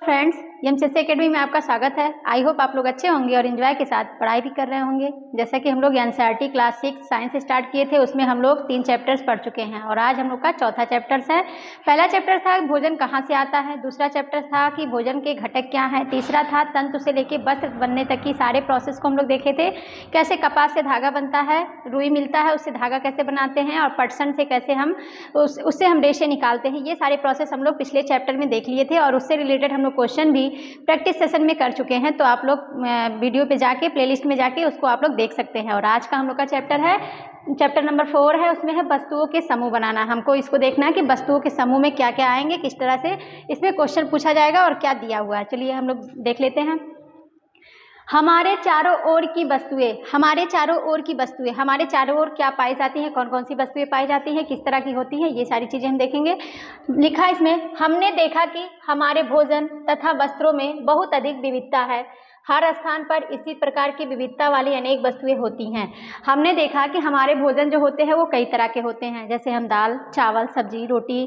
Friends, एमसीएससी academy में आपका स्वागत है। आई होप आप लोग अच्छे होंगे और एंजॉय के साथ पढ़ाई भी कर रहे होंगे। जैसा कि हम लोग एनसीईआरटी क्लास 6 साइंस स्टार्ट किए थे, उसमें हम लोग 3 चैप्टर्स पढ़ चुके हैं और आज हम लोग का चौथा चैप्टर्स है। पहला चैप्टर था भोजन कहाँ से आता है, दूसरा चैप्टर था कि भोजन के घटक क्या हैं, तीसरा था तंतु से लेकर वस्त्र बनने तक की सारे प्रोसेस को हम लोग देखे थे। कैसे कपास से धागा बनता है, रुई मिलता है, उससे धागा कैसे बनाते हैं और पटसन से कैसे हम उससे हम रेशे निकालते हैं, ये सारे प्रोसेस हम लोग पिछले चैप्टर में देख लिए थे और उससे रिलेटेड हम लोग क्वेश्चन भी प्रैक्टिस सेशन में कर चुके हैं। तो आप लोग वीडियो पे जाके प्लेलिस्ट में जाके उसको आप लोग देख सकते हैं। और आज का हम लोग का चैप्टर है, चैप्टर नंबर 4 है, उसमें है वस्तुओं के समूह बनाना। हमको इसको देखना है कि वस्तुओं के समूह में क्या क्या आएंगे, किस तरह से इसमें क्वेश्चन पूछा जाएगा और क्या दिया हुआ है। चलिए हम लोग देख लेते हैं। हमारे चारों ओर की वस्तुएं, हमारे चारों ओर की वस्तुएं, हमारे चारों ओर क्या पाई जाती हैं, कौन कौन सी वस्तुएं पाई जाती हैं, किस तरह की होती हैं, ये सारी चीज़ें हम देखेंगे। लिखा इसमें, हमने देखा कि हमारे भोजन तथा वस्त्रों में बहुत अधिक विविधता है। हर स्थान पर इसी प्रकार की विविधता वाली अनेक वस्तुएं होती हैं। हमने देखा कि हमारे भोजन जो होते हैं वो कई तरह के होते हैं, जैसे हम दाल, चावल, सब्जी, रोटी,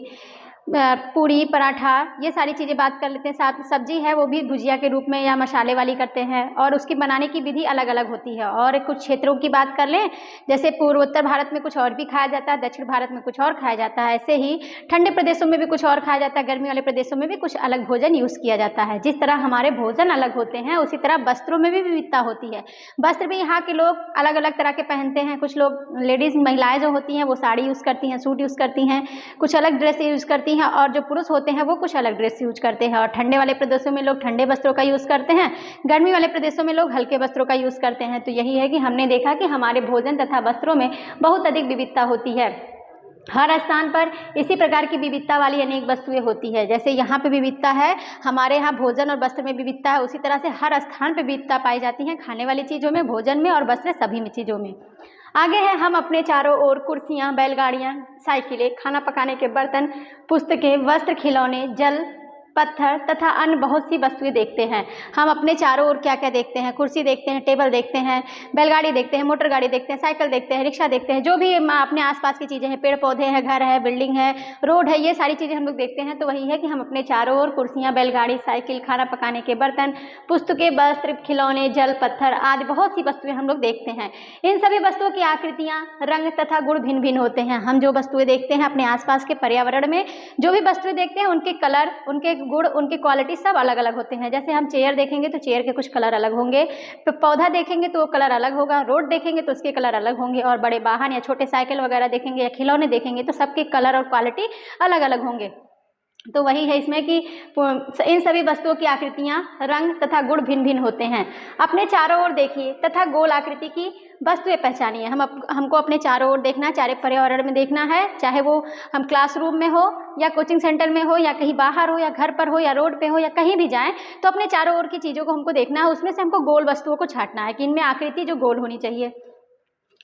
पूरी, पराठा, ये सारी चीज़ें बात कर लेते हैं। साथ सब्जी है वो भी भुजिया के रूप में या मसाले वाली करते हैं और उसकी बनाने की विधि अलग अलग होती है। और कुछ क्षेत्रों की बात कर लें, जैसे पूर्वोत्तर भारत में कुछ और भी खाया जाता है, दक्षिण भारत में कुछ और खाया जाता है। ऐसे ही ठंडे प्रदेशों में भी कुछ और खाया जाता है, गर्मी वाले प्रदेशों में भी कुछ अलग भोजन यूज़ किया जाता है। जिस तरह हमारे भोजन अलग होते हैं उसी तरह वस्त्रों में भी विविधता होती है। वस्त्र भी यहाँ के लोग अलग अलग तरह के पहनते हैं। कुछ लोग लेडीज़ महिलाएँ जो होती हैं वो साड़ी यूज़ करती हैं, सूट यूज़ करती हैं, कुछ अलग ड्रेस यूज़ करती हैं और जो पुरुष होते हैं वो कुछ अलग ड्रेस यूज करते हैं। और ठंडे वाले प्रदेशों में लोग ठंडे वस्त्रों का यूज़ करते हैं, गर्मी वाले प्रदेशों में लोग हल्के वस्त्रों का यूज़ करते हैं। तो यही है कि हमने देखा कि हमारे भोजन तथा वस्त्रों में बहुत अधिक विविधता होती है। हर स्थान पर इसी प्रकार की विविधता वाली अनेक वस्तुएं होती है। जैसे यहाँ पे विविधता है, हमारे यहाँ भोजन और वस्त्र में विविधता है, उसी तरह से हर स्थान पर विविधता पाई जाती है, खाने वाली चीज़ों में, भोजन में और वस्त्र सभी चीज़ों में। आगे है, हम अपने चारों ओर कुर्सियाँ, बैलगाड़ियाँ, साइकिलें, खाना पकाने के बर्तन, पुस्तकें, वस्त्र, खिलौने, जल, पत्थर तथा अन्य बहुत सी वस्तुएं देखते हैं। हम अपने चारों ओर क्या क्या देखते हैं, कुर्सी देखते हैं, टेबल देखते हैं, बैलगाड़ी देखते हैं, मोटर गाड़ी देखते हैं, साइकिल देखते हैं, रिक्शा देखते हैं, जो भी अपने आसपास की चीज़ें हैं, पेड़ पौधे हैं, घर है, बिल्डिंग है, रोड है, ये सारी चीज़ें हम लोग देखते हैं। तो वही है कि हम अपने चारों ओर कुर्सियाँ, बैलगाड़ी, साइकिल, खाना पकाने के बर्तन, पुस्तकें, वस्त्र, खिलौने, जल, पत्थर आदि बहुत सी वस्तुएं हम लोग देखते हैं। इन सभी वस्तुओं की आकृतियाँ, रंग तथा गुण भिन्न भिन्न होते हैं। हम जो वस्तुएं देखते हैं अपने आसपास के पर्यावरण में, जो भी वस्तुएं देखते हैं उनके कलर, उनके गुण, उनकी क्वालिटी सब अलग अलग होते हैं। जैसे हम चेयर देखेंगे तो चेयर के कुछ कलर अलग होंगे, पौधा देखेंगे तो वो कलर अलग होगा, रोड देखेंगे तो उसके कलर अलग होंगे, और बड़े वाहन या छोटे साइकिल वगैरह देखेंगे या खिलौने देखेंगे तो सबके कलर और क्वालिटी अलग अलग होंगे। तो वही है इसमें कि इन सभी वस्तुओं की आकृतियाँ, रंग तथा गुण भिन्न भिन्न होते हैं। अपने चारों ओर देखिए तथा गोल आकृति की वस्तुएं पहचानिए। हमको अपने चारों ओर देखना, चारे पर्यावरण में देखना है, चाहे वो हम क्लासरूम में हो या कोचिंग सेंटर में हो या कहीं बाहर हो या घर पर हो या रोड पे हो या कहीं भी जाएं, तो अपने चारों ओर की चीज़ों को हमको देखना है। उसमें से हमको गोल वस्तुओं को छांटना है कि इनमें आकृति जो गोल होनी चाहिए।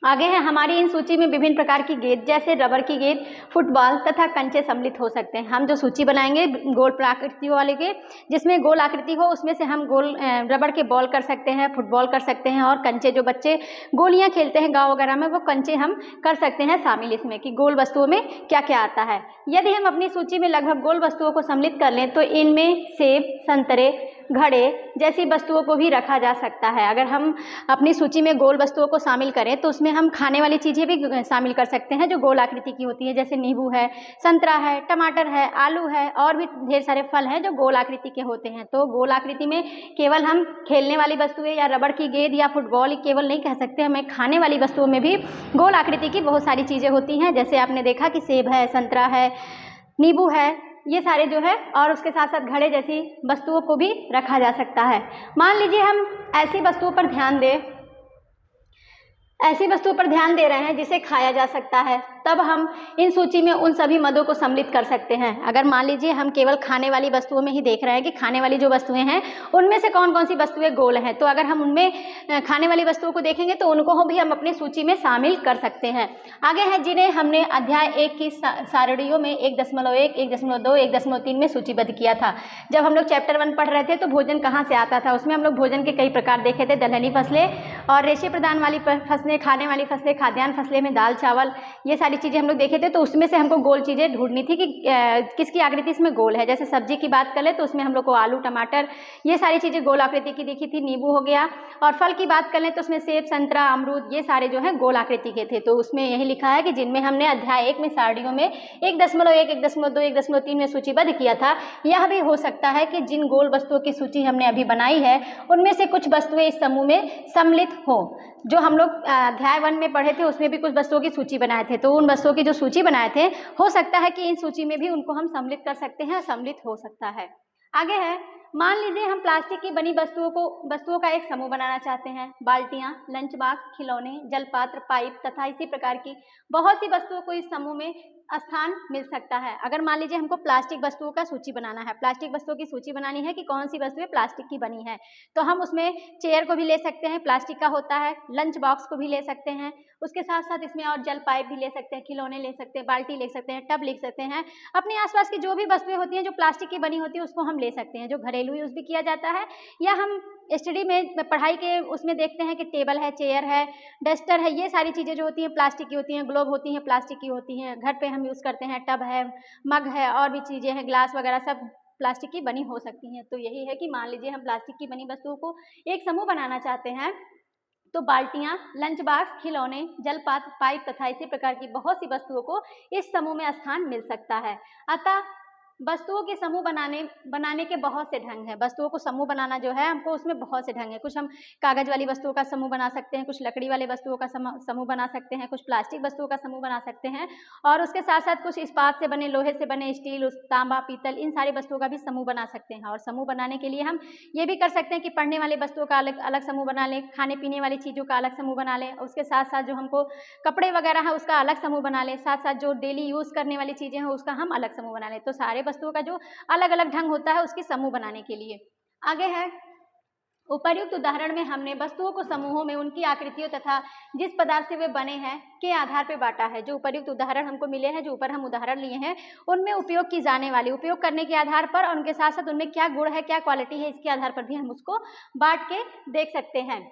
आगे है, हमारी इन सूची में विभिन्न प्रकार की गेंद, जैसे रबर की गेंद, फुटबॉल तथा कंचे सम्मिलित हो सकते हैं। हम जो सूची बनाएंगे गोल आकृतियों वाले के, जिसमें गोल आकृति हो, उसमें से हम गोल रबर के बॉल कर सकते हैं, फुटबॉल कर सकते हैं, और कंचे जो बच्चे गोलियां खेलते हैं गांव वगैरह में, वो कंचे हम कर सकते हैं शामिल इसमें कि गोल वस्तुओं में क्या क्या आता है। यदि हम अपनी सूची में लगभग गोल वस्तुओं को सम्मिलित कर लें तो इनमें सेब, संतरे, घड़े जैसी वस्तुओं को भी रखा जा सकता है। अगर हम अपनी सूची में गोल वस्तुओं को शामिल करें तो उसमें हम खाने वाली चीज़ें भी शामिल कर सकते हैं जो गोल आकृति की होती है, जैसे नींबू है, संतरा है, टमाटर है, आलू है, और भी ढेर सारे फल हैं जो गोल आकृति के होते हैं। तो गोल आकृति में केवल हम खेलने वाली वस्तुएं या रबड़ की गेंद या फुटबॉल केवल नहीं कह सकते, हमें खाने वाली वस्तुओं में भी गोल आकृति की बहुत सारी चीज़ें होती हैं। जैसे आपने देखा कि सेब है, संतरा है, नींबू है, ये सारे जो है, और उसके साथ साथ घड़े जैसी वस्तुओं को भी रखा जा सकता है। मान लीजिए हम ऐसी वस्तुओं पर ध्यान दे रहे हैं जिसे खाया जा सकता है, तब हम इन सूची में उन सभी मदों को सम्मिलित कर सकते हैं। अगर मान लीजिए हम केवल खाने वाली वस्तुओं में ही देख रहे हैं कि खाने वाली जो वस्तुएं हैं उनमें से कौन कौन सी वस्तुएं गोल हैं, तो अगर हम उनमें खाने वाली वस्तुओं को देखेंगे तो उनको भी हम अपनी सूची में शामिल कर सकते हैं। आगे है, जिन्हें हमने अध्याय 1 की सारणियों में 1.1, 1.2, 1.3 में सूचीबद्ध किया था। जब हम लोग चैप्टर 1 पढ़ रहे थे तो भोजन कहाँ से आता था, उसमें हम लोग भोजन के कई प्रकार देखे थे, दलहनी फसलें और रेशे प्रदान वाली फसलें, खाने वाली फसलें, खाद्यान्न फसलें में दाल, चावल, ये सारी सारी चीज़ें हम लोग देखे थे, तो उसमें से हमको गोल चीज़ें ढूंढनी थी कि किसकी आकृति इसमें गोल है। जैसे सब्जी की बात करें तो उसमें हम लोग को आलू, टमाटर, ये सारी चीज़ें गोल आकृति की दिखी थी, नींबू हो गया। और फल की बात करें तो उसमें सेब, संतरा, अमरूद, ये सारे जो हैं गोल आकृति के थे। तो उसमें यही लिखा है कि जिनमें हमने अध्याय 1 में सारणियों में 1.1, 1.2, 1.3 में सूचीबद्ध किया था, यह भी हो सकता है कि जिन गोल वस्तुओं की सूची हमने अभी बनाई है उनमें से कुछ वस्तुएं इस समूह में सम्मिलित हो। जो हम लोग अध्याय 1 में पढ़े थे उसमें भी कुछ वस्तुओं की सूची बनाए थे, तो उन वस्तुओं की जो सूची बनाए थे, हो सकता है कि इन सूची में भी उनको हम सम्मिलित कर सकते हैं, सम्मिलित हो सकता है। आगे है, मान लीजिए हम प्लास्टिक की बनी वस्तुओं का एक समूह बनाना चाहते हैं। बाल्टियां, लंच बॉक्स, खिलौने, जलपात्र, पाइप तथा इसी प्रकार की बहुत सी वस्तुओं को इस समूह में स्थान मिल सकता है। अगर मान लीजिए हमको प्लास्टिक वस्तुओं का सूची बनाना है, प्लास्टिक वस्तुओं की सूची बनानी है कि कौन सी वस्तुएं प्लास्टिक की बनी है, तो हम उसमें चेयर को भी ले सकते हैं, प्लास्टिक का होता है, लंच बॉक्स को भी ले सकते हैं, उसके साथ साथ इसमें और जल पाइप भी ले सकते हैं, खिलौने ले सकते हैं, बाल्टी ले सकते हैं, टब ले सकते हैं। अपने आसपास की जो भी वस्तुएं होती हैं जो प्लास्टिक की बनी होती है उसको हम ले सकते हैं, जो घरेलू यूज भी किया जाता है, या हम स्टडी में पढ़ाई के उसमें देखते हैं कि टेबल है, चेयर है, डस्टर है, ये सारी चीज़ें जो होती हैं प्लास्टिक की होती हैं, ग्लोब होती हैं प्लास्टिक की होती हैं, घर पे हम यूज़ करते हैं, टब है, मग है, और भी चीज़ें हैं, ग्लास वगैरह सब प्लास्टिक की बनी हो सकती हैं। तो यही है कि मान लीजिए हम प्लास्टिक की बनी वस्तुओं को एक समूह बनाना चाहते हैं, तो बाल्टियां, लंच बॉक्स, खिलौने, जलपात्र, पाइप तथा इसी प्रकार की बहुत सी वस्तुओं को इस समूह में स्थान मिल सकता है। अतः वस्तुओं के समूह बनाने के बहुत से ढंग हैं। वस्तुओं को समूह बनाना जो है हमको उसमें बहुत से ढंग है। कुछ हम कागज़ वाली वस्तुओं का समूह बना सकते हैं, कुछ लकड़ी वाले वस्तुओं का समूह बना सकते हैं, कुछ प्लास्टिक वस्तुओं का समूह बना सकते हैं, और उसके साथ साथ कुछ इस्पात से बने, लोहे से बने, स्टील, तांबा, पीतल, इन सारी वस्तुओं का भी समूह बना सकते हैं। और समूह बनाने के लिए हम ये भी कर सकते हैं कि पढ़ने वाले वस्तुओं का अलग अलग समूह बना लें, खाने पीने वाली चीज़ों का अलग समूह बना लें, उसके साथ साथ जो हमको कपड़े वगैरह है उसका अलग समूह बना लें, साथ साथ जो डेली यूज़ करने वाली चीज़ें हैं उसका हम अलग समूह बना लें। तो सारे वस्तुओं का जो अलग अलग ढंग होता है उसकी समूह बनाने के लिए। आगे है, उपर्युक्त उदाहरण में हमने वस्तुओं को समूहों में उनकी आकृतियों तथा जिस पदार्थ से वे बने हैं के आधार पर बांटा है। जो उपर्युक्त उदाहरण हमको मिले हैं, जो ऊपर हम उदाहरण लिए हैं, उनमें उपयोग की जाने वाली, उपयोग करने के आधार पर और उनके साथ साथ उनमें क्या गुण है, क्या क्वालिटी है, इसके आधार पर भी हम उसको बांट के देख सकते हैं।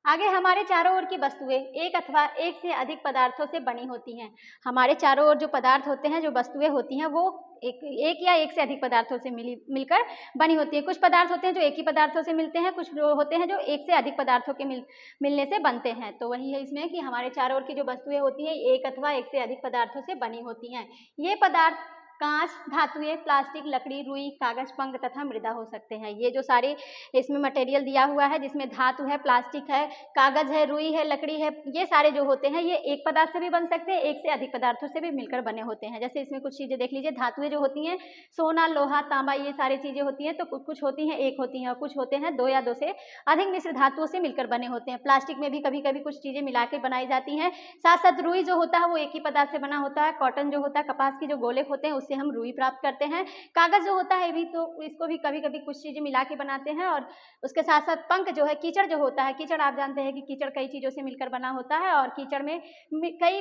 आगे, हमारे चारों ओर की वस्तुएं एक अथवा एक से अधिक पदार्थों से बनी होती हैं। हमारे चारों ओर जो पदार्थ होते हैं, जो वस्तुएं होती हैं, वो एक या एक से अधिक पदार्थों से मिलकर बनी होती है। कुछ पदार्थ होते हैं जो एक ही पदार्थों से मिलते हैं, कुछ होते हैं जो एक से अधिक पदार्थों के मिलने से बनते हैं। तो वही है इसमें कि हमारे चारों ओर की जो वस्तुएं होती हैं एक अथवा एक से अधिक पदार्थों से बनी होती हैं। ये पदार्थ कांच, धातुएं, प्लास्टिक, लकड़ी, रुई, कागज, पंख तथा मृदा हो सकते हैं। ये जो सारे इसमें मटेरियल दिया हुआ है, जिसमें धातु है, प्लास्टिक है, कागज है, रुई है, लकड़ी है, ये सारे जो होते हैं ये एक पदार्थ से भी बन सकते हैं, एक से अधिक पदार्थों से भी मिलकर बने होते हैं। जैसे इसमें कुछ चीज़ें देख लीजिए, धातुएं जो होती हैं, सोना, लोहा, तांबा, ये सारी चीज़ें होती हैं, तो कुछ होती हैं एक होती हैं, और कुछ होते हैं दो या दो से अधिक मिश्र धातुओं से मिलकर बने होते हैं। प्लास्टिक में भी कभी कभी कुछ चीज़ें मिला के बनाई जाती हैं। साथ साथ रुई जो होता है वो एक ही पदार्थ से बना होता है। कॉटन जो होता है, कपास की जो गोले होते हैं, उससे हम रुई प्राप्त करते हैं। कागज जो होता है भी, तो इसको भी कभी कभी कुछ चीजें मिला के बनाते हैं। और उसके साथ साथ पंख जो है, कीचड़ जो होता है, कीचड़ आप जानते हैं कि कीचड़ कई चीजों से मिलकर बना होता है, और कीचड़ में कई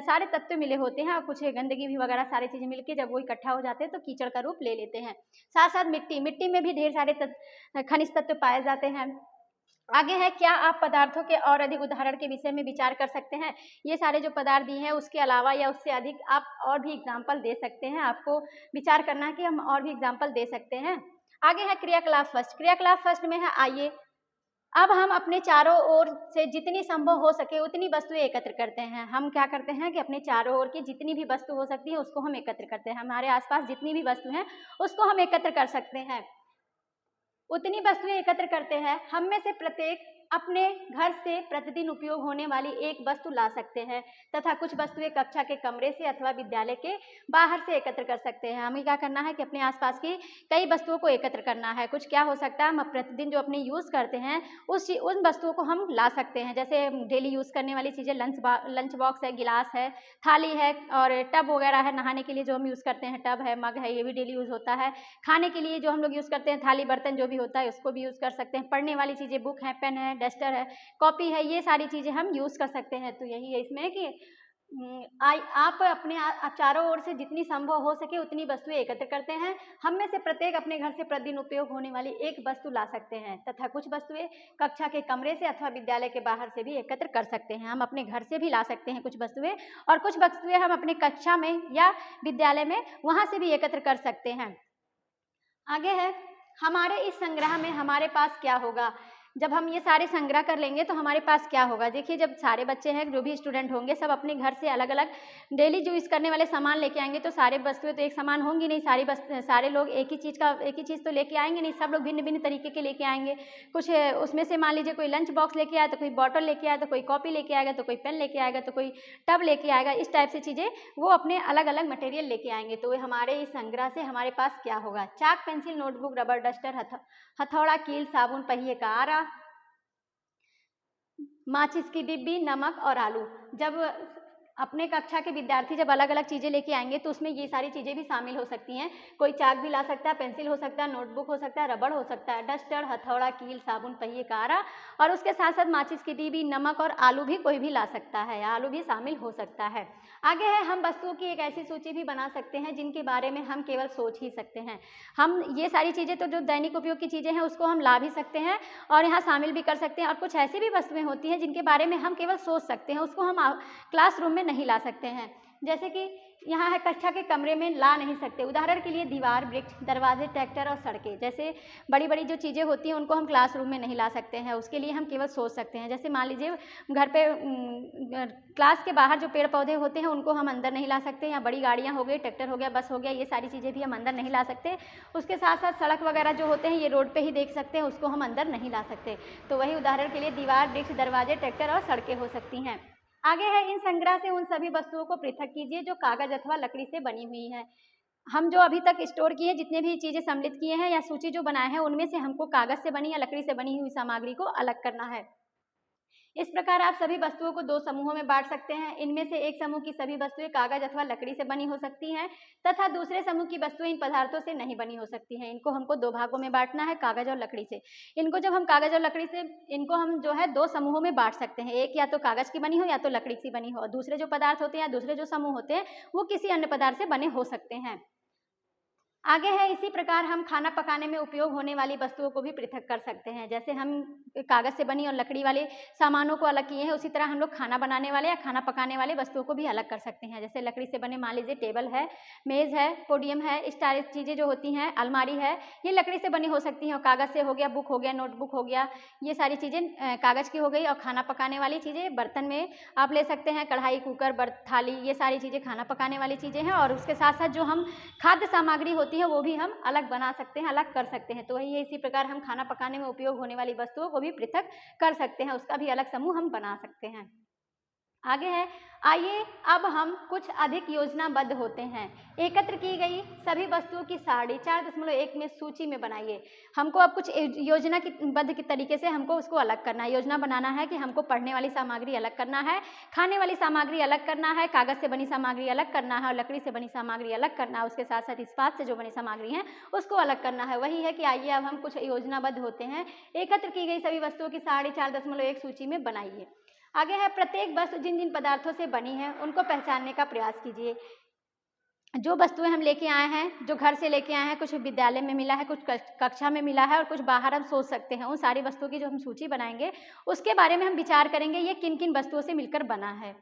सारे तत्व मिले होते हैं, और कुछ गंदगी भी वगैरह सारी चीजें मिलकर जब वो इकट्ठा हो जाते हैं तो कीचड़ का रूप ले लेते हैं। साथ साथ मिट्टी में भी ढेर सारे खनिज तत्व पाए जाते हैं। आगे है, क्या आप पदार्थों के और अधिक उदाहरण के विषय में विचार कर सकते हैं? ये सारे जो पदार्थ दिए हैं उसके अलावा या उससे अधिक आप और भी एग्जाम्पल दे सकते हैं। आपको विचार करना है कि हम और भी एग्जाम्पल दे सकते हैं। आगे है क्रियाकलाप फर्स्ट। क्रियाकलाप फर्स्ट में है, आइए अब हम अपने चारों ओर से जितनी संभव हो सके उतनी वस्तुएं एकत्र करते हैं। हम क्या करते हैं कि अपने चारों ओर की जितनी भी वस्तु हो सकती है उसको हम एकत्र करते हैं। हमारे आसपास जितनी भी वस्तु हैं उसको हम एकत्र कर सकते हैं, उतनी वस्तुएं एकत्र करते हैं। हम में से प्रत्येक अपने घर से प्रतिदिन उपयोग होने वाली एक वस्तु ला सकते हैं तथा कुछ वस्तुएं कक्षा के कमरे से अथवा विद्यालय के बाहर से एकत्र कर सकते हैं। हमें क्या करना है कि अपने आसपास की कई वस्तुओं को एकत्र करना है। कुछ क्या हो सकता है, हम प्रतिदिन जो अपने यूज़ करते हैं उन वस्तुओं को हम ला सकते हैं। जैसे डेली यूज़ करने वाली चीज़ें, लंच बॉक्स है, गिलास है, थाली है, और टब वगैरह है, नहाने के लिए जो हम यूज़ करते हैं टब है, मग है, ये भी डेली यूज़ होता है। खाने के लिए जो हम लोग यूज़ करते हैं थाली बर्तन जो भी होता है उसको भी यूज़ कर सकते हैं। पढ़ने वाली चीज़ें, बुक है, पेन है, डस्टर है, कॉपी है, ये सारी चीज़ें हम यूज़ कर सकते हैं। तो यही है इसमें कि आप अपने आप चारों ओर से जितनी संभव हो सके उतनी वस्तुएं एकत्र करते हैं। हम में से प्रत्येक अपने घर से प्रतिदिन उपयोग होने वाली एक वस्तु ला सकते हैं तथा कुछ वस्तुएं कक्षा के कमरे से अथवा विद्यालय के बाहर से भी एकत्र कर सकते हैं। हम अपने घर से भी ला सकते हैं कुछ वस्तुएं, और कुछ वस्तुएं हम अपने कक्षा में या विद्यालय में वहां से भी एकत्र कर सकते हैं। आगे है, हमारे इस संग्रह में हमारे पास क्या होगा। जब हम ये सारे संग्रह कर लेंगे तो हमारे पास क्या होगा। देखिए, जब सारे बच्चे हैं, जो भी स्टूडेंट होंगे, सब अपने घर से अलग अलग डेली यूज़ करने वाले सामान लेके आएंगे तो सारे वस्तुएं तो एक समान होंगी नहीं। सारे लोग एक ही चीज़ तो लेके आएंगे नहीं, सब लोग भिन्न भिन्न तरीके के लेके आएंगे। कुछ उसमें से मान लीजिए कोई लंच बॉक्स लेके आया तो कोई बॉटल लेके आया, तो कोई कॉपी लेके आएगा, तो कोई पेन लेके आएगा, तो कोई टब लेके आएगा। इस टाइप से चीज़ें वो अपने अलग अलग मटेरियल लेके आएंगे। तो हमारे इस संग्रह से हमारे पास क्या होगा। चाक, पेंसिल, नोटबुक, रबर, डस्टर, हथौड़ा, कील, साबुन, पहिए का आरा, माचिस की डिब्बी, नमक और आलू। जब अपने कक्षा के विद्यार्थी जब अलग अलग चीज़ें लेके आएंगे तो उसमें ये सारी चीज़ें भी शामिल हो सकती हैं। कोई चाक भी ला सकता है, पेंसिल हो सकता है, नोटबुक हो सकता है, रबड़ हो सकता है, डस्टर, हथौड़ा, कील, साबुन, पहिए का आरा, और उसके साथ साथ माचिस की डिब्बी, नमक और आलू भी कोई भी ला सकता है, आलू भी शामिल हो सकता है। आगे है, हम वस्तुओं की एक ऐसी सूची भी बना सकते हैं जिनके बारे में हम केवल सोच ही सकते हैं। हम ये सारी चीज़ें तो जो दैनिक उपयोग की चीज़ें हैं उसको हम ला भी सकते हैं और यहाँ शामिल भी कर सकते हैं, और कुछ ऐसी भी वस्तुएं होती हैं जिनके बारे में हम केवल सोच सकते हैं, उसको हम क्लासरूम में नहीं ला सकते हैं। जैसे कि यहाँ है, कक्षा के कमरे में ला नहीं सकते। उदाहरण के लिए दीवार, वृक्ष, दरवाजे, ट्रैक्टर और सड़कें जैसे बड़ी बड़ी जो चीज़ें होती हैं उनको हम क्लासरूम में नहीं ला सकते हैं, उसके लिए हम केवल सोच सकते हैं। जैसे मान लीजिए घर पे क्लास के बाहर जो पेड़ पौधे होते हैं उनको हम अंदर नहीं ला सकते, या बड़ी गाड़ियाँ हो गई, ट्रैक्टर हो गया, बस हो गया, ये सारी चीज़ें भी हम अंदर नहीं ला सकते। उसके साथ साथ सड़क वगैरह जो होते हैं ये रोड पर ही देख सकते हैं, उसको हम अंदर नहीं ला सकते। तो वही उदाहरण के लिए दीवार, वृक्ष, दरवाजे, ट्रैक्टर और सड़कें हो सकती हैं। आगे है, इन संग्रह से उन सभी वस्तुओं को पृथक कीजिए जो कागज अथवा लकड़ी से बनी हुई है। हम जो अभी तक स्टोर किए, जितने भी चीज़ें सम्मिलित किए हैं या सूची जो बनाए हैं, उनमें से हमको कागज से बनी या लकड़ी से बनी हुई सामग्री को अलग करना है। इस प्रकार आप सभी वस्तुओं को दो समूहों में बांट सकते हैं। इनमें से एक समूह की सभी वस्तुएं कागज अथवा लकड़ी से बनी हो सकती हैं तथा दूसरे समूह की वस्तुएं इन पदार्थों से नहीं बनी हो सकती हैं। इनको हमको दो भागों में बांटना है, कागज और लकड़ी से। इनको जब हम कागज और लकड़ी से, इनको हम जो है दो समूहों में बांट सकते हैं। एक या तो कागज की बनी हो या तो लकड़ी की बनी हो, और दूसरे जो पदार्थ होते हैं या दूसरे जो समूह होते हैं वो किसी अन्य पदार्थ से बने हो सकते हैं। आगे है, इसी प्रकार हम खाना पकाने में उपयोग होने वाली वस्तुओं को भी पृथक कर सकते हैं। जैसे हम कागज से बनी और लकड़ी वाले सामानों को अलग किए हैं, उसी तरह हम लोग खाना बनाने वाले या खाना पकाने वाले वस्तुओं को भी अलग कर सकते हैं। जैसे लकड़ी से बने मान लीजिए टेबल है, मेज़ है, पोडियम है, इस सारी चीज़ें जो होती हैं, अलमारी है, ये लकड़ी से बनी हो सकती हैं। और कागज़ से हो गया, बुक हो गया, नोटबुक हो गया, ये सारी चीज़ें कागज़ की हो गई। और खाना पकाने वाली चीज़ें बर्तन में आप ले सकते हैं, कढ़ाई, कुकर, थाली, ये सारी चीज़ें खाना पकाने वाली चीज़ें हैं। और उसके साथ साथ जो हम खाद्य सामग्री होती है वो भी हम अलग बना सकते हैं, अलग कर सकते हैं। तो वही है, इसी प्रकार हम खाना पकाने में उपयोग होने वाली वस्तुओं को भी पृथक कर सकते हैं, उसका भी अलग समूह हम बना सकते हैं। आगे है, आइए अब हम कुछ अधिक योजनाबद्ध होते हैं। एकत्र की गई सभी वस्तुओं की सारणी 4.1 में सूची में बनाइए। हमको अब कुछ योजना की बद्ध के तरीके से हमको उसको अलग करना है। योजना बनाना है कि हमको पढ़ने वाली सामग्री अलग करना है, खाने वाली सामग्री अलग करना है, कागज से बनी सामग्री अलग करना है और लकड़ी से बनी सामग्री अलग करना है। उसके साथ साथ इस्पात से जो बनी सामग्री है उसको अलग करना है। वही है कि आइए अब हम कुछ योजनाबद्ध होते हैं। एकत्र की गई सभी वस्तुओं की सारणी 4.1 सूची में बनाइए। आगे है, प्रत्येक वस्तु जिन जिन पदार्थों से बनी है उनको पहचानने का प्रयास कीजिए। जो वस्तुएं हम लेके आए हैं, जो घर से लेके आए हैं, कुछ विद्यालय में मिला है, कुछ कक्षा में मिला है और कुछ बाहर हम सोच सकते हैं, उन सारी वस्तुओं की जो हम सूची बनाएंगे उसके बारे में हम विचार करेंगे ये किन किन वस्तुओं से मिलकर बना है।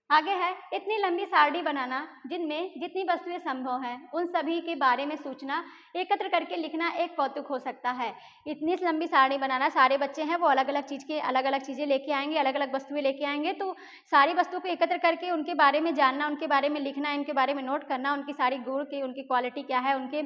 आगे है, इतनी लंबी सारणी बनाना जिनमें जितनी वस्तुएं संभव हैं उन सभी के बारे में सूचना एकत्र करके लिखना एक कौतुक हो सकता है। इतनी लंबी सारणी बनाना, सारे बच्चे हैं वो अलग अलग चीज़ के अलग अलग चीज़ें लेके आएंगे, अलग अलग वस्तुएं लेके आएंगे, तो सारी वस्तुओं को एकत्र करके उनके बारे में जानना, उनके बारे में लिखना, इनके बारे में नोट करना, उनकी सारी गुण की, उनकी क्वालिटी क्या है, उनके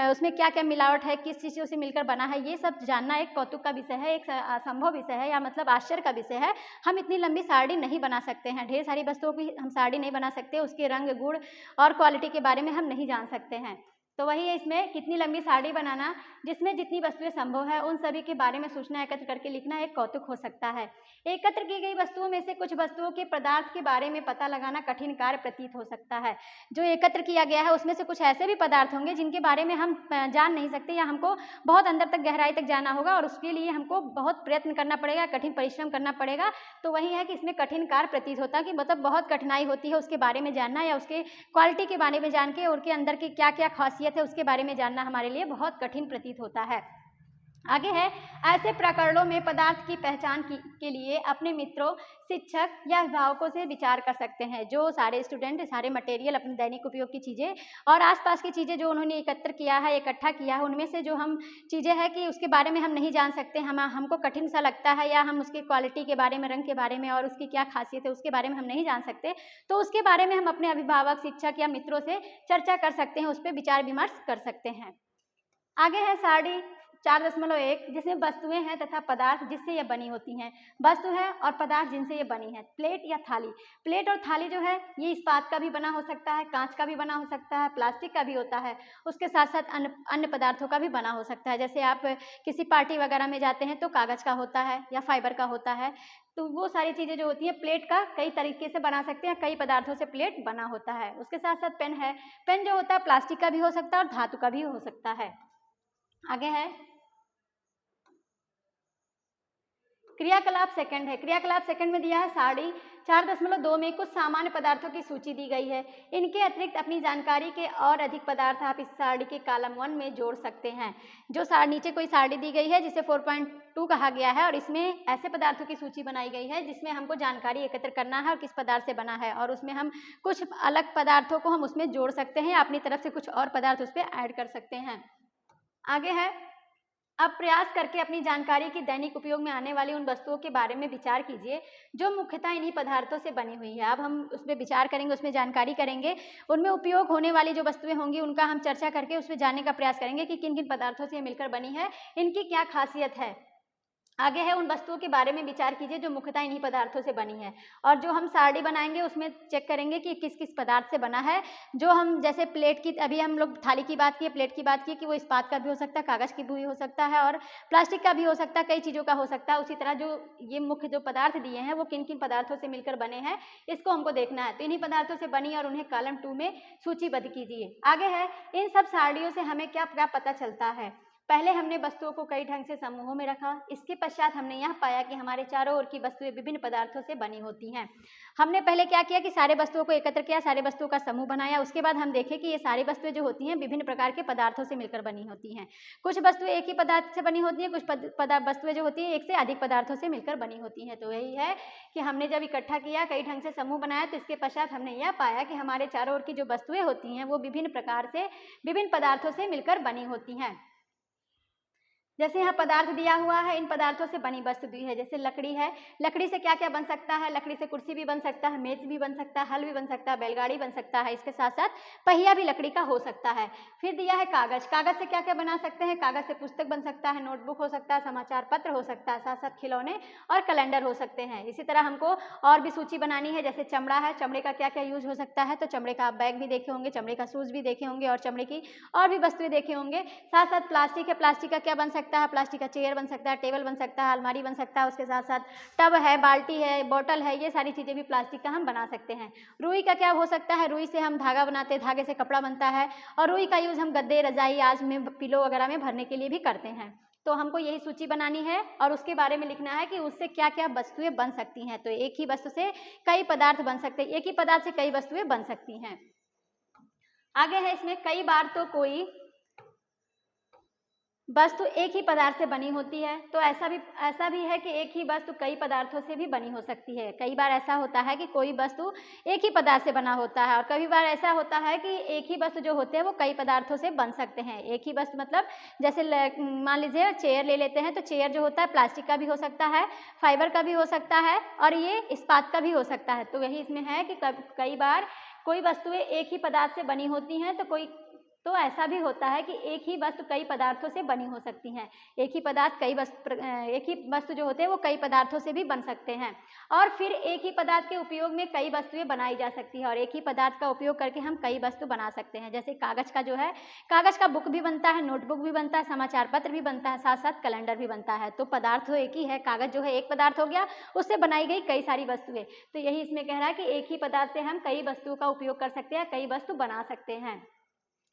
उसमें क्या क्या मिलावट है, किस चीज़ों से मिलकर बना है, ये सब जानना एक कौतुक का विषय है, एक असंभव विषय है, या मतलब आश्चर्य का विषय है। हम इतनी लंबी सारणी नहीं बना सकते हैं, ढेर सारी वस्तुओं की हम सारणी नहीं बना सकते, उसके रंग, गुण और क्वालिटी के बारे में हम नहीं जान सकते हैं। तो वही है इसमें कितनी लंबी सारणी बनाना, जिसमें जितनी वस्तुएं संभव है उन सभी के बारे में सूचना एकत्र करके लिखना एक कौतुक हो सकता है। एकत्र की गई वस्तुओं में से कुछ वस्तुओं के पदार्थ के बारे में पता लगाना कठिन कार्य प्रतीत हो सकता है। जो एकत्र किया गया है उसमें से कुछ ऐसे भी पदार्थ होंगे जिनके बारे में हम जान नहीं सकते, या हमको बहुत अंदर तक गहराई तक जाना होगा और उसके लिए हमको बहुत प्रयत्न करना पड़ेगा, कठिन परिश्रम करना पड़ेगा। तो वही है कि इसमें कठिन कार्य प्रतीत होता है, कि मतलब बहुत कठिनाई होती है उसके बारे में जानना, या उसके क्वालिटी के बारे में जान के उनके अंदर की क्या क्या खासियत है उसके बारे में जानना हमारे लिए बहुत कठिन प्रतीत होता है। आगे है, ऐसे प्रकरणों में पदार्थ की पहचान के लिए अपने मित्रों, शिक्षक या अभिभावकों से विचार कर सकते हैं। जो सारे स्टूडेंट सारे मटेरियल अपने दैनिक उपयोग की चीज़ें और आसपास की चीज़ें जो उन्होंने एकत्र किया है, इकट्ठा किया है, उनमें से जो हम चीज़ें हैं कि उसके बारे में हम नहीं जान सकते, हमको कठिन सा लगता है, या हम उसकी क्वालिटी के बारे में, रंग के बारे में और उसकी क्या खासियत है उसके बारे में हम नहीं जान सकते, तो उसके बारे में हम अपने अभिभावक, शिक्षक या मित्रों से चर्चा कर सकते हैं, उस पर विचार विमर्श कर सकते हैं। आगे है सारणी 4.1, जिसमें वस्तुएं हैं तथा पदार्थ जिससे ये बनी होती हैं। वस्तु है और पदार्थ जिनसे ये बनी है। प्लेट या थाली। प्लेट और थाली जो है ये इस्पात का भी बना हो सकता है, कांच का भी बना हो सकता है, प्लास्टिक का भी होता है, उसके साथ साथ अन्य पदार्थों का भी बना हो सकता है। जैसे आप किसी पार्टी वगैरह में जाते हैं तो कागज़ का होता है या फाइबर का होता है, तो वो सारी चीज़ें जो होती हैं प्लेट का कई तरीके से बना सकते हैं, कई पदार्थों से प्लेट बना होता है। उसके साथ साथ पेन है। पेन जो होता है प्लास्टिक का भी हो सकता है और धातु का भी हो सकता है। आगे है क्रियाकलाप सेकंड है। क्रियाकलाप सेकंड में दिया है सारणी 4.2 में कुछ सामान्य पदार्थों की सूची दी गई है। इनके अतिरिक्त अपनी जानकारी के और अधिक पदार्थ आप इस सारणी के कॉलम 1 में जोड़ सकते हैं। जो नीचे कोई सारणी दी गई है जिसे 4.2 कहा गया है, और इसमें ऐसे पदार्थों की सूची बनाई गई है जिसमें हमको जानकारी एकत्र करना है और किस पदार्थ से बना है, और उसमें हम कुछ अलग पदार्थों को हम उसमें जोड़ सकते हैं, अपनी तरफ से कुछ और पदार्थ उस पर ऐड कर सकते हैं। आगे है, अब प्रयास करके अपनी जानकारी की दैनिक उपयोग में आने वाली उन वस्तुओं के बारे में विचार कीजिए जो मुख्यतः इन्हीं पदार्थों से बनी हुई है। अब हम उसमें विचार करेंगे, उसमें जानकारी करेंगे, उनमें उपयोग होने वाली जो वस्तुएं होंगी उनका हम चर्चा करके उसमें जानने का प्रयास करेंगे कि किन किन पदार्थों से मिलकर बनी है, इनकी क्या खासियत है। आगे है, उन वस्तुओं के बारे में विचार कीजिए जो मुख्यतः इन्हीं पदार्थों से बनी है, और जो हम सारणी बनाएंगे उसमें चेक करेंगे कि किस किस पदार्थ से बना है। जो हम जैसे प्लेट की, अभी हम लोग थाली की बात की, प्लेट की बात की कि वो इस्पात का भी हो सकता है, कागज़ की भी हो सकता है और प्लास्टिक का भी हो सकता है, कई चीज़ों का हो सकता है। उसी तरह जो ये मुख्य जो पदार्थ दिए हैं वो किन किन पदार्थों से मिलकर बने हैं इसको हमको देखना है। तो इन्हीं पदार्थों से बनी और उन्हें कॉलम 2 में सूचीबद्ध कीजिए। आगे है, इन सब सारणियों से हमें क्या क्या पता चलता है। पहले हमने वस्तुओं को कई ढंग से समूहों में रखा। इसके पश्चात हमने यह पाया कि हमारे चारों ओर की वस्तुएं विभिन्न पदार्थों से बनी होती हैं। हमने पहले क्या किया कि सारे वस्तुओं को एकत्र किया, सारे वस्तुओं का समूह बनाया। उसके बाद हम देखें कि ये सारी वस्तुएं जो होती हैं विभिन्न प्रकार के पदार्थों से मिलकर बनी होती हैं। कुछ वस्तुएं एक ही पदार्थ से बनी होती हैं, कुछ वस्तुएं जो होती हैं एक से अधिक पदार्थों से मिलकर बनी होती हैं। तो यही है कि हमने जब इकट्ठा किया, कई ढंग से समूह बनाया, तो इसके पश्चात हमने यह पाया कि हमारे चारों ओर की जो वस्तुएं होती हैं वो विभिन्न प्रकार से विभिन्न पदार्थों से मिलकर बनी होती हैं। जैसे यहाँ पदार्थ दिया हुआ है, इन पदार्थों से बनी वस्तु दी है। जैसे लकड़ी है, लकड़ी से क्या क्या बन सकता है। लकड़ी से कुर्सी भी बन सकता है, मेज भी बन सकता है, हल भी बन सकता है, बैलगाड़ी बन सकता है, इसके साथ साथ पहिया भी लकड़ी का हो सकता है। फिर दिया है कागज। कागज से क्या क्या बना सकते हैं। कागज से पुस्तक बन सकता है, नोटबुक हो सकता है, समाचार पत्र हो सकता है, साथ साथ खिलौने और कैलेंडर हो सकते हैं। इसी तरह हमको और भी सूची बनानी है। जैसे चमड़ा है, चमड़े का क्या क्या यूज हो सकता है। तो चमड़े का आप बैग भी देखे होंगे, चमड़े का शूज भी देखे होंगे और चमड़े की और भी वस्तुएं देखे होंगे। साथ साथ प्लास्टिक है, प्लास्टिक का क्या बन सकता है। प्लास्टिक का चेयर बन सकता है, टेबल बन सकता है, अलमारी बन सकता है। उसके साथ साथ टब है, बाल्टी है, बोतल है, ये सारी चीज़ें भी प्लास्टिक का हम बना सकते हैं। रुई का क्या हो सकता है। रुई से हम धागा बनाते हैं, धागे से कपड़ा बनता है, और रुई का यूज़ हम गद्दे, रजाई, आज में पिलो वगैरह में भरने के लिए भी करते हैं। तो हमको यही सूची बनानी है और उसके बारे में लिखना है कि उससे क्या क्या वस्तुएं बन सकती हैं। तो एक ही वस्तु से कई पदार्थ बन सकते हैं, एक ही पदार्थ से कई वस्तुएं बन सकती हैं। आगे है, इसमें कई बार तो कोई वस्तु एक ही पदार्थ से बनी होती है। तो ऐसा भी है कि एक ही वस्तु कई पदार्थों से भी बनी हो सकती है। कई बार ऐसा होता है कि कोई वस्तु एक ही पदार्थ से बना होता है, और कई बार ऐसा होता है कि एक ही वस्तु जो होते हैं वो कई पदार्थों से बन सकते हैं। एक ही वस्तु मतलब जैसे मान लीजिए चेयर ले लेते हैं, तो चेयर जो होता है प्लास्टिक का भी हो सकता है, फाइबर का भी हो सकता है, और ये इस्पात का भी हो सकता है। तो यही इसमें है कि कई बार कोई वस्तुएं एक ही पदार्थ से बनी होती हैं, तो तो ऐसा भी होता है कि एक ही वस्तु कई पदार्थों से बनी हो सकती हैं। एक ही वस्तु जो होते हैं वो कई पदार्थों से भी बन सकते हैं। और फिर एक ही पदार्थ के उपयोग में कई वस्तुएं बनाई जा सकती है और एक ही पदार्थ का उपयोग करके हम कई वस्तु बना सकते हैं। जैसे कागज का जो है, कागज का बुक भी बनता है, नोटबुक भी बनता है, समाचार पत्र भी बनता है, साथ साथ कैलेंडर भी बनता है। तो पदार्थ तो एक ही है, कागज जो है एक पदार्थ हो गया, उससे बनाई गई कई सारी वस्तुएं। तो यही इसमें कह रहा है कि एक ही पदार्थ से हम कई वस्तुओं का उपयोग कर सकते हैं, कई वस्तु बना सकते हैं।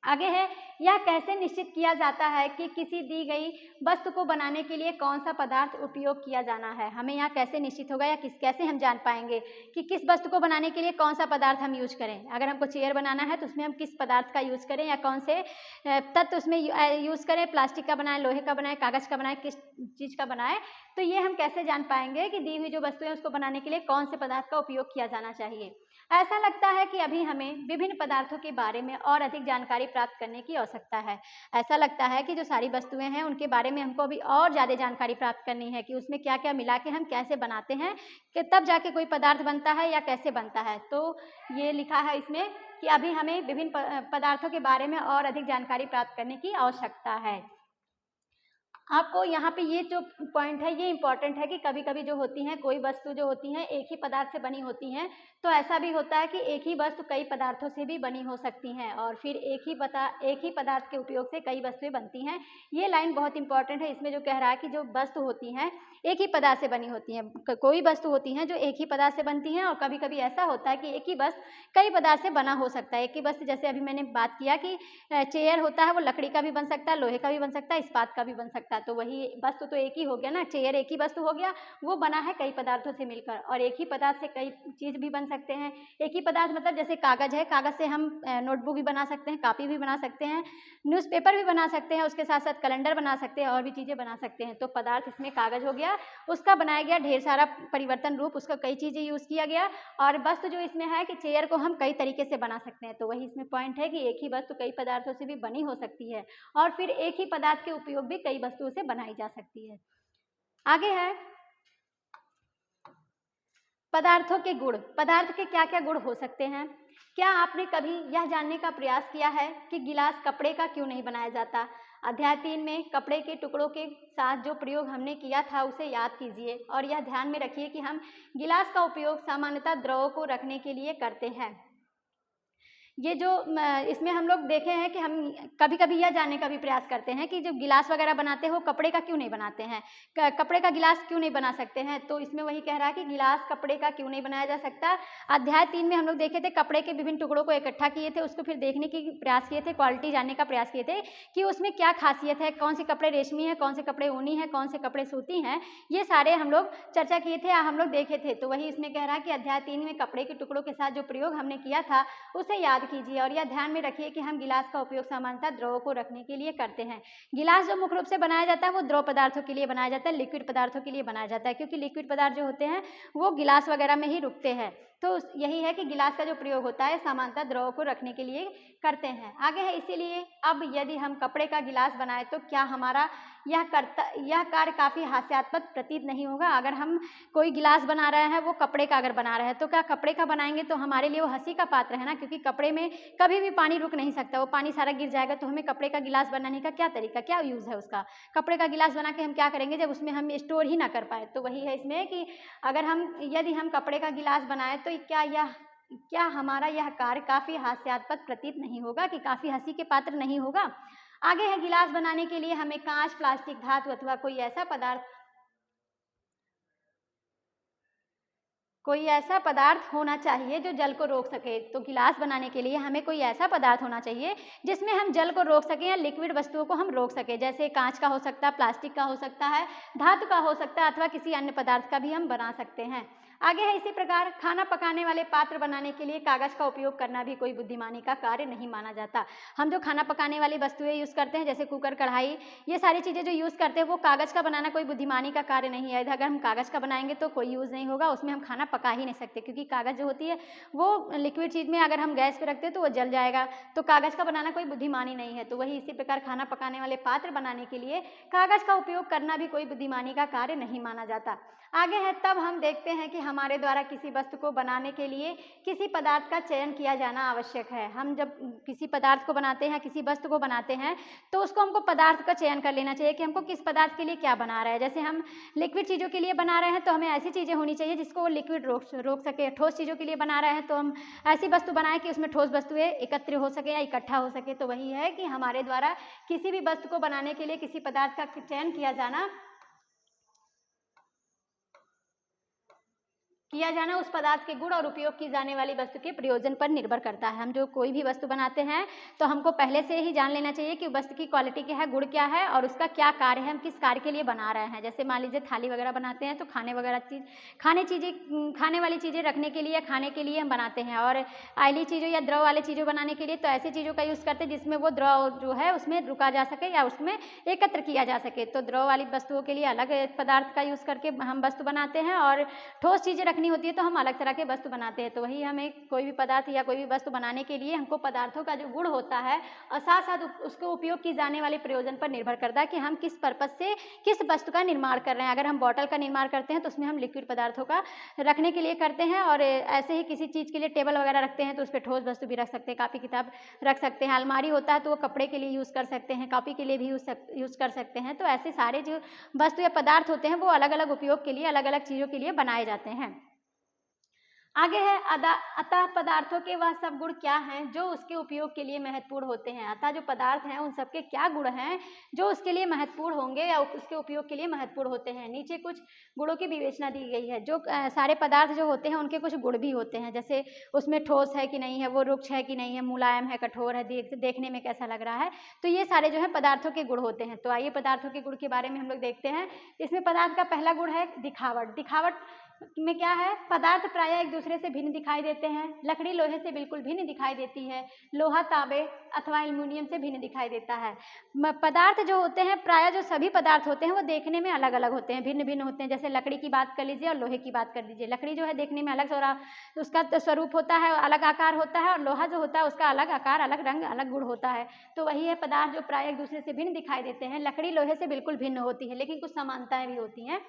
आगे है, यह कैसे निश्चित किया जाता है कि किसी दी गई वस्तु को बनाने के लिए कौन सा पदार्थ उपयोग किया जाना है। हमें यहाँ कैसे निश्चित होगा या कैसे हम जान पाएंगे कि किस वस्तु को बनाने के लिए कौन सा पदार्थ हम यूज करें। अगर हमको चेयर बनाना है तो उसमें हम किस पदार्थ का यूज करें या कौन से तत्व उसमें यूज करें, प्लास्टिक का बनाए, लोहे का बनाए, कागज का बनाए, किस चीज़ का बनाए। तो ये हम कैसे जान पाएंगे कि दी हुई जो वस्तु है उसको बनाने के लिए कौन से पदार्थ का उपयोग किया जाना चाहिए। ऐसा लगता है कि अभी हमें विभिन्न पदार्थों के बारे में और अधिक जानकारी प्राप्त करने की आवश्यकता है। ऐसा लगता है कि जो सारी वस्तुएं हैं उनके बारे में हमको अभी और ज़्यादा जानकारी प्राप्त करनी है कि उसमें क्या क्या मिला के हम कैसे बनाते हैं, कि तब जाके कोई पदार्थ बनता है या कैसे बनता है। तो ये लिखा है इसमें कि अभी हमें विभिन्न पदार्थों के बारे में और अधिक जानकारी प्राप्त करने की आवश्यकता है। आपको यहाँ पे ये जो पॉइंट है ये इम्पॉर्टेंट है कि कभी कभी जो होती हैं कोई वस्तु जो होती हैं एक ही पदार्थ से बनी होती हैं, तो ऐसा भी होता है कि एक ही वस्तु कई पदार्थों से भी बनी हो सकती हैं और फिर एक ही पदार्थ के उपयोग से कई वस्तुएं बनती हैं। ये लाइन बहुत इंपॉर्टेंट है। इसमें जो कह रहा है कि जो वस्तु होती हैं एक ही पदार्थ से बनी होती हैं। कोई वस्तु होती हैं जो एक ही पदार्थ से बनती हैं और कभी कभी ऐसा होता है कि एक ही वस्तु कई पदार्थ से बना हो सकता है। एक ही वस्तु, जैसे अभी मैंने बात किया कि चेयर होता है वो लकड़ी का भी बन सकता है, लोहे का भी बन सकता है, इस्पात का भी बन सकता है। तो वही वस्तु तो एक ही हो गया ना, चेयर एक ही वस्तु हो गया, वो बना है कई पदार्थों से मिलकर। और एक ही पदार्थ से कई चीज़ भी बन सकते हैं। एक ही पदार्थ मतलब जैसे कागज है, कागज से हम नोटबुक भी बना सकते हैं, कॉपी भी बना सकते हैं, न्यूज़पेपर भी बना सकते हैं, उसके साथ साथ कैलेंडर बना सकते हैं और भी चीज़ें बना सकते हैं। तो पदार्थ इसमें कागज हो गया, उसका बनाया गया ढेर सारा परिवर्तन रूप, उसका कई चीज़ें यूज़ किया गया। और वस्तु जो इसमें है कि चेयर को हम कई तरीके से बना सकते हैं। तो वही इसमें पॉइंट है कि एक ही वस्तु कई पदार्थों से भी बनी हो सकती है और फिर एक ही पदार्थ के उपयोग भी कई वस्तुओं से बनाई जा सकती है। आगे है पदार्थों के गुण। पदार्थ के क्या क्या गुण हो सकते हैं। क्या आपने कभी यह जानने का प्रयास किया है कि गिलास कपड़े का क्यों नहीं बनाया जाता। अध्याय 3 में कपड़े के टुकड़ों के साथ जो प्रयोग हमने किया था उसे याद कीजिए और यह ध्यान में रखिए कि हम गिलास का उपयोग सामान्यतः द्रव को रखने के लिए करते हैं। ये जो इसमें हम लोग देखे हैं कि हम कभी कभी यह जानने का भी प्रयास करते हैं कि जो गिलास वगैरह बनाते हैं वो कपड़े का क्यों नहीं बनाते हैं, कपड़े का गिलास क्यों नहीं बना सकते हैं। तो इसमें वही कह रहा है कि गिलास कपड़े का क्यों नहीं बनाया जा सकता। अध्याय 3 में हम लोग देखे थे कपड़े के विभिन्न टुकड़ों को इकट्ठा किए थे, उसको फिर देखने की प्रयास किए थे, क्वालिटी जानने का प्रयास किए थे कि उसमें क्या खासियत है, कौन से कपड़े रेशमी है, कौन से कपड़े ऊनी है, कौन से कपड़े सूती हैं। ये सारे हम लोग चर्चा किए थे, हम लोग देखे थे। तो वही इसमें कह रहा है कि अध्याय 3 में कपड़े के टुकड़ों के साथ जो प्रयोग हमने किया था उसे याद कीजिए और यह ध्यान में रखिए कि हम गिलास का उपयोग सामान्यतः द्रव को रखने के लिए करते हैं। गिलास जो मुख्य रूप से बनाया जाता है वो द्रव पदार्थों के लिए बनाया जाता है, लिक्विड पदार्थों के लिए बनाया जाता है, क्योंकि लिक्विड पदार्थ जो होते हैं वो गिलास वगैरह में ही रुकते हैं। तो यही है कि गिलास का जो प्रयोग होता है सामान्यतः द्रव को रखने के लिए करते हैं। आगे है, इसीलिए अब यदि हम कपड़े का गिलास बनाए तो क्या हमारा यह कार्य काफ़ी हास्यास्पद प्रतीत नहीं होगा। अगर हम कोई गिलास बना रहे हैं वो कपड़े का अगर बना रहे हैं तो क्या कपड़े का बनाएंगे तो हमारे लिए वो हंसी का पात्र है ना, क्योंकि कपड़े में कभी भी पानी रुक नहीं सकता, वो पानी सारा गिर जाएगा। तो हमें कपड़े का गिलास बनाने का क्या तरीका, क्या यूज़ है उसका। कपड़े का गिलास बना के हम क्या करेंगे जब उसमें हम स्टोर ही ना कर पाए। तो वही है इसमें कि यदि हम कपड़े का गिलास बनाए तो क्या हमारा यह कार्य काफ़ी हास्यास्पद प्रतीत नहीं होगा, कि काफ़ी हंसी के पात्र नहीं होगा। आगे है, गिलास बनाने के लिए हमें कांच, प्लास्टिक, धातु अथवा कोई ऐसा पदार्थ होना चाहिए जो जल को रोक सके। तो गिलास बनाने के लिए हमें कोई ऐसा पदार्थ होना चाहिए जिसमें हम जल को रोक सकें या लिक्विड वस्तुओं को हम रोक सकें। जैसे कांच का हो सकता है, प्लास्टिक का हो सकता है, धातु का हो सकता है अथवा किसी अन्य पदार्थ का भी हम बना सकते हैं। आगे है, इसी प्रकार खाना पकाने वाले पात्र बनाने के लिए कागज़ का उपयोग करना भी कोई बुद्धिमानी का कार्य नहीं माना जाता। हम जो खाना पकाने वाली वस्तुएं यूज़ करते हैं जैसे कुकर, कढ़ाई, ये सारी चीज़ें जो यूज़ करते हैं वो कागज़ का बनाना कोई बुद्धिमानी का कार्य नहीं है। अगर हम कागज़ का बनाएंगे तो कोई यूज़ नहीं होगा, उसमें हम खाना पका ही नहीं सकते, क्योंकि कागज़ जो होती है वो लिक्विड चीज़ में अगर हम गैस पे रखते हैं तो वो जल जाएगा। तो कागज़ का बनाना कोई बुद्धिमानी नहीं है। तो वही इसी प्रकार खाना पकाने वाले पात्र बनाने के लिए कागज़ का उपयोग करना भी कोई बुद्धिमानी का कार्य नहीं माना जाता। आगे है, तब हम देखते हैं कि हमारे द्वारा किसी वस्तु को बनाने के लिए किसी पदार्थ का चयन किया जाना आवश्यक है। हम जब किसी पदार्थ को बनाते हैं, किसी वस्तु को बनाते हैं, तो उसको हमको पदार्थ का चयन कर लेना चाहिए कि हमको किस पदार्थ के लिए क्या बना रहा है। जैसे हम लिक्विड चीज़ों के लिए बना रहे हैं तो हमें ऐसी चीज़ें होनी चाहिए जिसको वो लिक्विड रोक सके। ठोस चीज़ों के लिए बना रहे हैं तो हम ऐसी वस्तु बनाएं कि उसमें ठोस वस्तुएं एकत्र हो सके या इकट्ठा हो सके। तो वही है कि हमारे द्वारा किसी भी वस्तु को बनाने के लिए किसी पदार्थ का चयन किया जाना उस पदार्थ के गुण और उपयोग की जाने वाली वस्तु के प्रयोजन पर निर्भर करता है। हम जो कोई भी वस्तु बनाते हैं तो हमको पहले से ही जान लेना चाहिए कि वस्तु की क्वालिटी क्या है, गुण क्या है और उसका क्या कार्य है, हम किस कार्य के लिए बना रहे हैं। जैसे मान लीजिए थाली वगैरह बनाते हैं तो खाने वाली चीज़ें रखने के लिए या खाने के लिए हम बनाते हैं, और आयली चीज़ों या द्रव वाली चीज़ों बनाने के लिए तो ऐसी चीज़ों का यूज़ करते हैं जिसमें वो द्रव जो है उसमें रुका जा सके या उसमें एकत्र किया जा सके। तो द्रव वाली वस्तुओं के लिए अलग पदार्थ का यूज़ करके हम वस्तु बनाते हैं, और ठोस चीज़ें रखनी होती है तो हम अलग तरह के वस्तु बनाते हैं। तो वही हमें कोई भी पदार्थ या कोई भी वस्तु बनाने के लिए हमको पदार्थों का जो गुण होता है और साथ साथ उसको उपयोग की जाने वाले प्रयोजन पर निर्भर करता है कि हम किस पर्पज से किस वस्तु का निर्माण कर रहे हैं। अगर हम बॉटल का निर्माण करते हैं तो उसमें हम लिक्विड पदार्थों का रखने के लिए करते हैं, और ऐसे ही किसी चीज़ के लिए टेबल वगैरह रखते हैं तो उस पर ठोस वस्तु भी रख सकते हैं, कापी किताब रख सकते हैं। अलमारी होता है तो वो कपड़े के लिए यूज़ कर सकते हैं, कॉपी के लिए भी यूज़ कर सकते हैं। तो ऐसे सारे जो वस्तु या पदार्थ होते हैं वो अलग अलग उपयोग के लिए अलग अलग चीज़ों के लिए बनाए जाते हैं। आगे है अतः पदार्थों के वह सब गुण क्या हैं जो उसके उपयोग के लिए महत्वपूर्ण होते हैं। अतः जो पदार्थ हैं उन सबके क्या गुण हैं जो उसके लिए महत्वपूर्ण होंगे या उसके उपयोग के लिए महत्वपूर्ण होते हैं। नीचे कुछ गुणों की विवेचना दी गई है। जो सारे पदार्थ जो होते हैं उनके कुछ गुण भी होते हैं, जैसे उसमें ठोस है कि नहीं है, वो रुक्ष है कि नहीं है, मुलायम है, कठोर है, देखने में कैसा लग रहा है। तो ये सारे जो है पदार्थों के गुण होते हैं। तो आइए पदार्थों के गुण के बारे में हम लोग देखते हैं। इसमें पदार्थ का पहला गुण है दिखावट। दिखावट में क्या है, पदार्थ प्रायः एक दूसरे से भिन्न दिखाई देते हैं। लकड़ी लोहे से बिल्कुल भिन्न दिखाई देती है, लोहा तांबे अथवा एल्युमिनियम से भिन्न दिखाई देता है। पदार्थ जो होते हैं प्रायः जो सभी पदार्थ होते हैं वो देखने में अलग अलग होते हैं, भिन्न भिन्न होते हैं। जैसे लकड़ी की बात कर लीजिए और लोहे की बात कर लीजिए। लकड़ी जो है देखने में अलग उसका स्वरूप होता है, अलग आकार होता है, और लोहा जो होता है उसका अलग आकार, अलग रंग, अलग गुण होता है। तो वही है पदार्थ जो प्रायः एक दूसरे से भिन्न दिखाई देते हैं। लकड़ी लोहे से बिल्कुल भिन्न होती है लेकिन कुछ समानताएं भी होती हैं।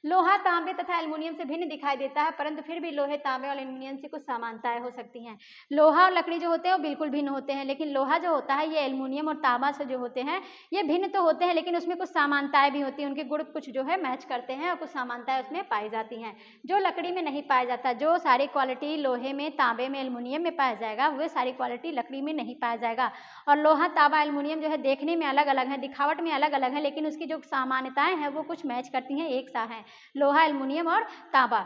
लोहा तांबे तथा एल्युमिनियम से भिन्न दिखाई देता है, परंतु फिर भी लोहे तांबे और एल्युमिनियम से कुछ समानताएं हो सकती हैं। लोहा और लकड़ी जो होते हैं वो बिल्कुल भिन्न होते हैं, लेकिन लोहा जो होता है ये एल्युमिनियम और तांबा से जो होते हैं ये भिन्न तो होते हैं लेकिन उसमें कुछ समानताएं भी होती हैं। उनके गुण कुछ जो है मैच करते हैं और कुछ समानताएं उसमें पाई जाती हैं जो लकड़ी में नहीं पाया जाता। जो सारी क्वालिटी लोहे में, तांबे में, एल्युमिनियम में पाया जाएगा वह सारी क्वालिटी लकड़ी में नहीं पाया जाएगा। और लोहा, तांबा, एल्युमिनियम जो है देखने में अलग अलग है, दिखावट में अलग अलग है, लेकिन उसकी जो सामान्यताएं हैं वो कुछ मैच करती हैं, एक सा है लोहा, एल्युमिनियम और तांबा।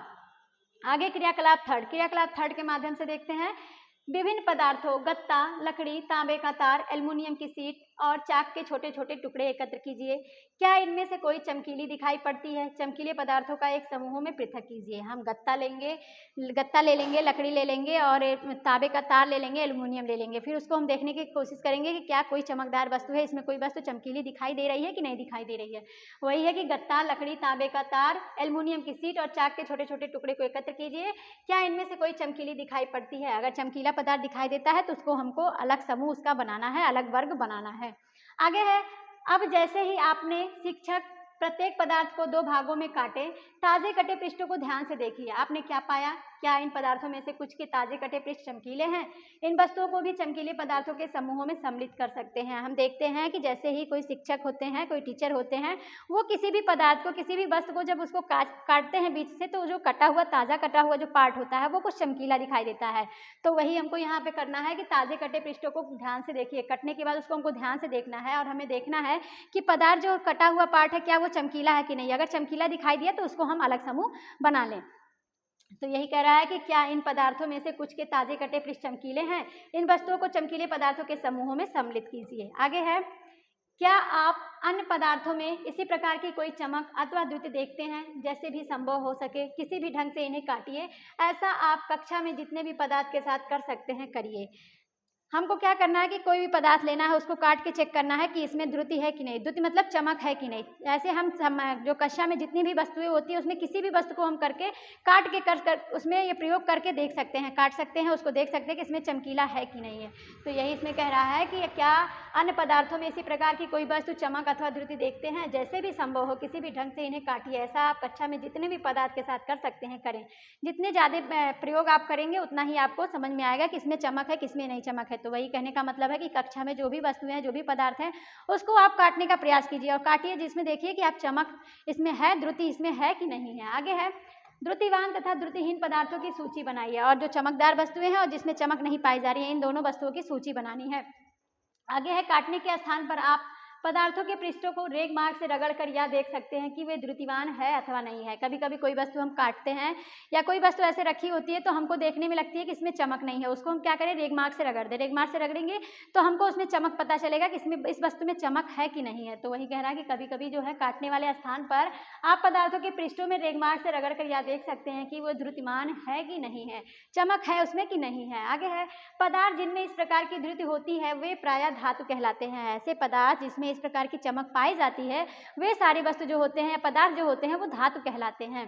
आगे क्रियाकलाप थर्ड के माध्यम से देखते हैं। विभिन्न पदार्थों गत्ता, लकड़ी, तांबे का तार, एल्युमिनियम की शीट और चाक के छोटे छोटे टुकड़े एकत्र कीजिए। क्या इनमें से कोई चमकीली दिखाई पड़ती है? चमकीले पदार्थों का एक समूह में पृथक कीजिए। हम गत्ता ले लेंगे, लकड़ी ले लेंगे और तांबे का तार ले लेंगे, एल्युमिनियम ले लेंगे। फिर उसको हम देखने की कोशिश करेंगे कि क्या कोई चमकदार वस्तु है, इसमें कोई वस्तु चमकीली दिखाई दे रही है कि नहीं दिखाई दे रही है। वही है कि गत्ता, लकड़ी, तांबे का तार, एल्युमिनियम की शीट और चाक के छोटे छोटे टुकड़े को एकत्र कीजिए। क्या इनमें से कोई चमकीली दिखाई पड़ती है? अगर चमकीला पदार्थ दिखाई देता है तो उसको हमको अलग समूह उसका बनाना है, अलग वर्ग बनाना है। आगे है, अब जैसे ही आपने शिक्षक प्रत्येक पदार्थ को 2 भागों में काटे, ताजे कटे पृष्ठों को ध्यान से देखिए। आपने क्या पाया? क्या इन पदार्थों में से कुछ के ताजे कटे पृष्ठ चमकीले हैं? इन वस्तुओं को भी चमकीले पदार्थों के समूहों में सम्मिलित कर सकते हैं। हम देखते हैं कि जैसे ही कोई शिक्षक होते हैं, कोई टीचर होते हैं, वो किसी भी पदार्थ को, किसी भी वस्तु को जब उसको काटते हैं बीच से, तो जो ताज़ा कटा हुआ जो पार्ट होता है वो कुछ चमकीला दिखाई देता है। तो वही हमको यहाँ पे करना है कि ताजे कटे पृष्ठों को ध्यान से देखिए। कटने के बाद उसको हमको ध्यान से देखना है और हमें देखना है कि पदार्थ जो कटा हुआ पार्ट है क्या वो चमकीला है कि नहीं। अगर चमकीला दिखाई दिया तो उसको हम अलग समूह बना लें। तो यही कह रहा है कि क्या इन पदार्थों में से कुछ के ताजे कटे पृष्ठ चमकीले हैं? इन वस्तुओं को चमकीले पदार्थों के समूहों में सम्मिलित कीजिए। आगे है, क्या आप अन्य पदार्थों में इसी प्रकार की कोई चमक अथवा द्युति देखते हैं? जैसे भी संभव हो सके किसी भी ढंग से इन्हें काटिए। ऐसा आप कक्षा में जितने भी पदार्थ के साथ कर सकते हैं करिए। हमको क्या करना है कि कोई भी पदार्थ लेना है, उसको काट के चेक करना है कि इसमें द्रुति है कि नहीं, द्रुति मतलब चमक है कि नहीं। ऐसे हम जो कक्षा में जितनी भी वस्तुएं होती है उसमें किसी भी वस्तु को हम करके काट के कर उसमें ये प्रयोग करके देख सकते हैं, काट सकते हैं, उसको देख सकते हैं कि इसमें चमकीला है कि नहीं है। तो यही इसमें कह रहा है कि क्या अन्य पदार्थों में इसी प्रकार की कोई वस्तु चमक अथवा द्रुति देखते हैं, जैसे भी संभव हो किसी भी ढंग से इन्हें काटिए। ऐसा आप कक्षा में जितने भी पदार्थ के साथ कर सकते हैं करें। जितने ज़्यादा प्रयोग आप करेंगे उतना ही आपको समझ में आएगा कि इसमें चमक है किसमें नहीं चमक है। तो वही कहने का मतलब है कि कक्षा में जो भी वस्तुएं हैं, जो भी पदार्थ हैं, उसको आप काटने का प्रयास कीजिए और काटिए जिसमें देखिए कि आप चमक इसमें है, द्रुति इसमें है कि नहीं है। आगे है द्रुतिवान तथा द्रुतिहीन पदार्थों की सूची बनाइए। और जो चमकदार वस्तुएं हैं और जिसमें चमक नहीं पाई जा रही है, इन दोनों वस्तुओं की सूची बनानी है। आगे है काटने के स्थान पर आप पदार्थों के पृष्ठों को रेग मार्ग से रगड़कर यह देख सकते हैं कि वे द्रुतिवान है अथवा नहीं है। कभी कभी कोई वस्तु हम काटते हैं या कोई वस्तु ऐसे रखी होती है तो हमको देखने में लगती है कि इसमें चमक नहीं है, उसको हम क्या करें, रेग मार्ग से रगड़ दें। रेग मार्ग से रगड़ेंगे तो हमको उसमें चमक पता चलेगा कि इसमें इस वस्तु में चमक है कि नहीं है। तो वही कह रहा है कि कभी कभी जो है काटने वाले स्थान पर आप पदार्थों के पृष्ठों में रेग मार्ग से रगड़ कर यह देख सकते हैं कि वो द्रुतिमान है कि नहीं है, चमक है उसमें कि नहीं है। आगे है पदार्थ जिनमें इस प्रकार की द्रुति होती है वे प्रायः धातु कहलाते हैं। ऐसे पदार्थ जिसमें इस प्रकार की चमक पाई जाती है वे सारी वस्तु जो होते हैं, पदार्थ जो होते हैं, वो धातु कहलाते हैं।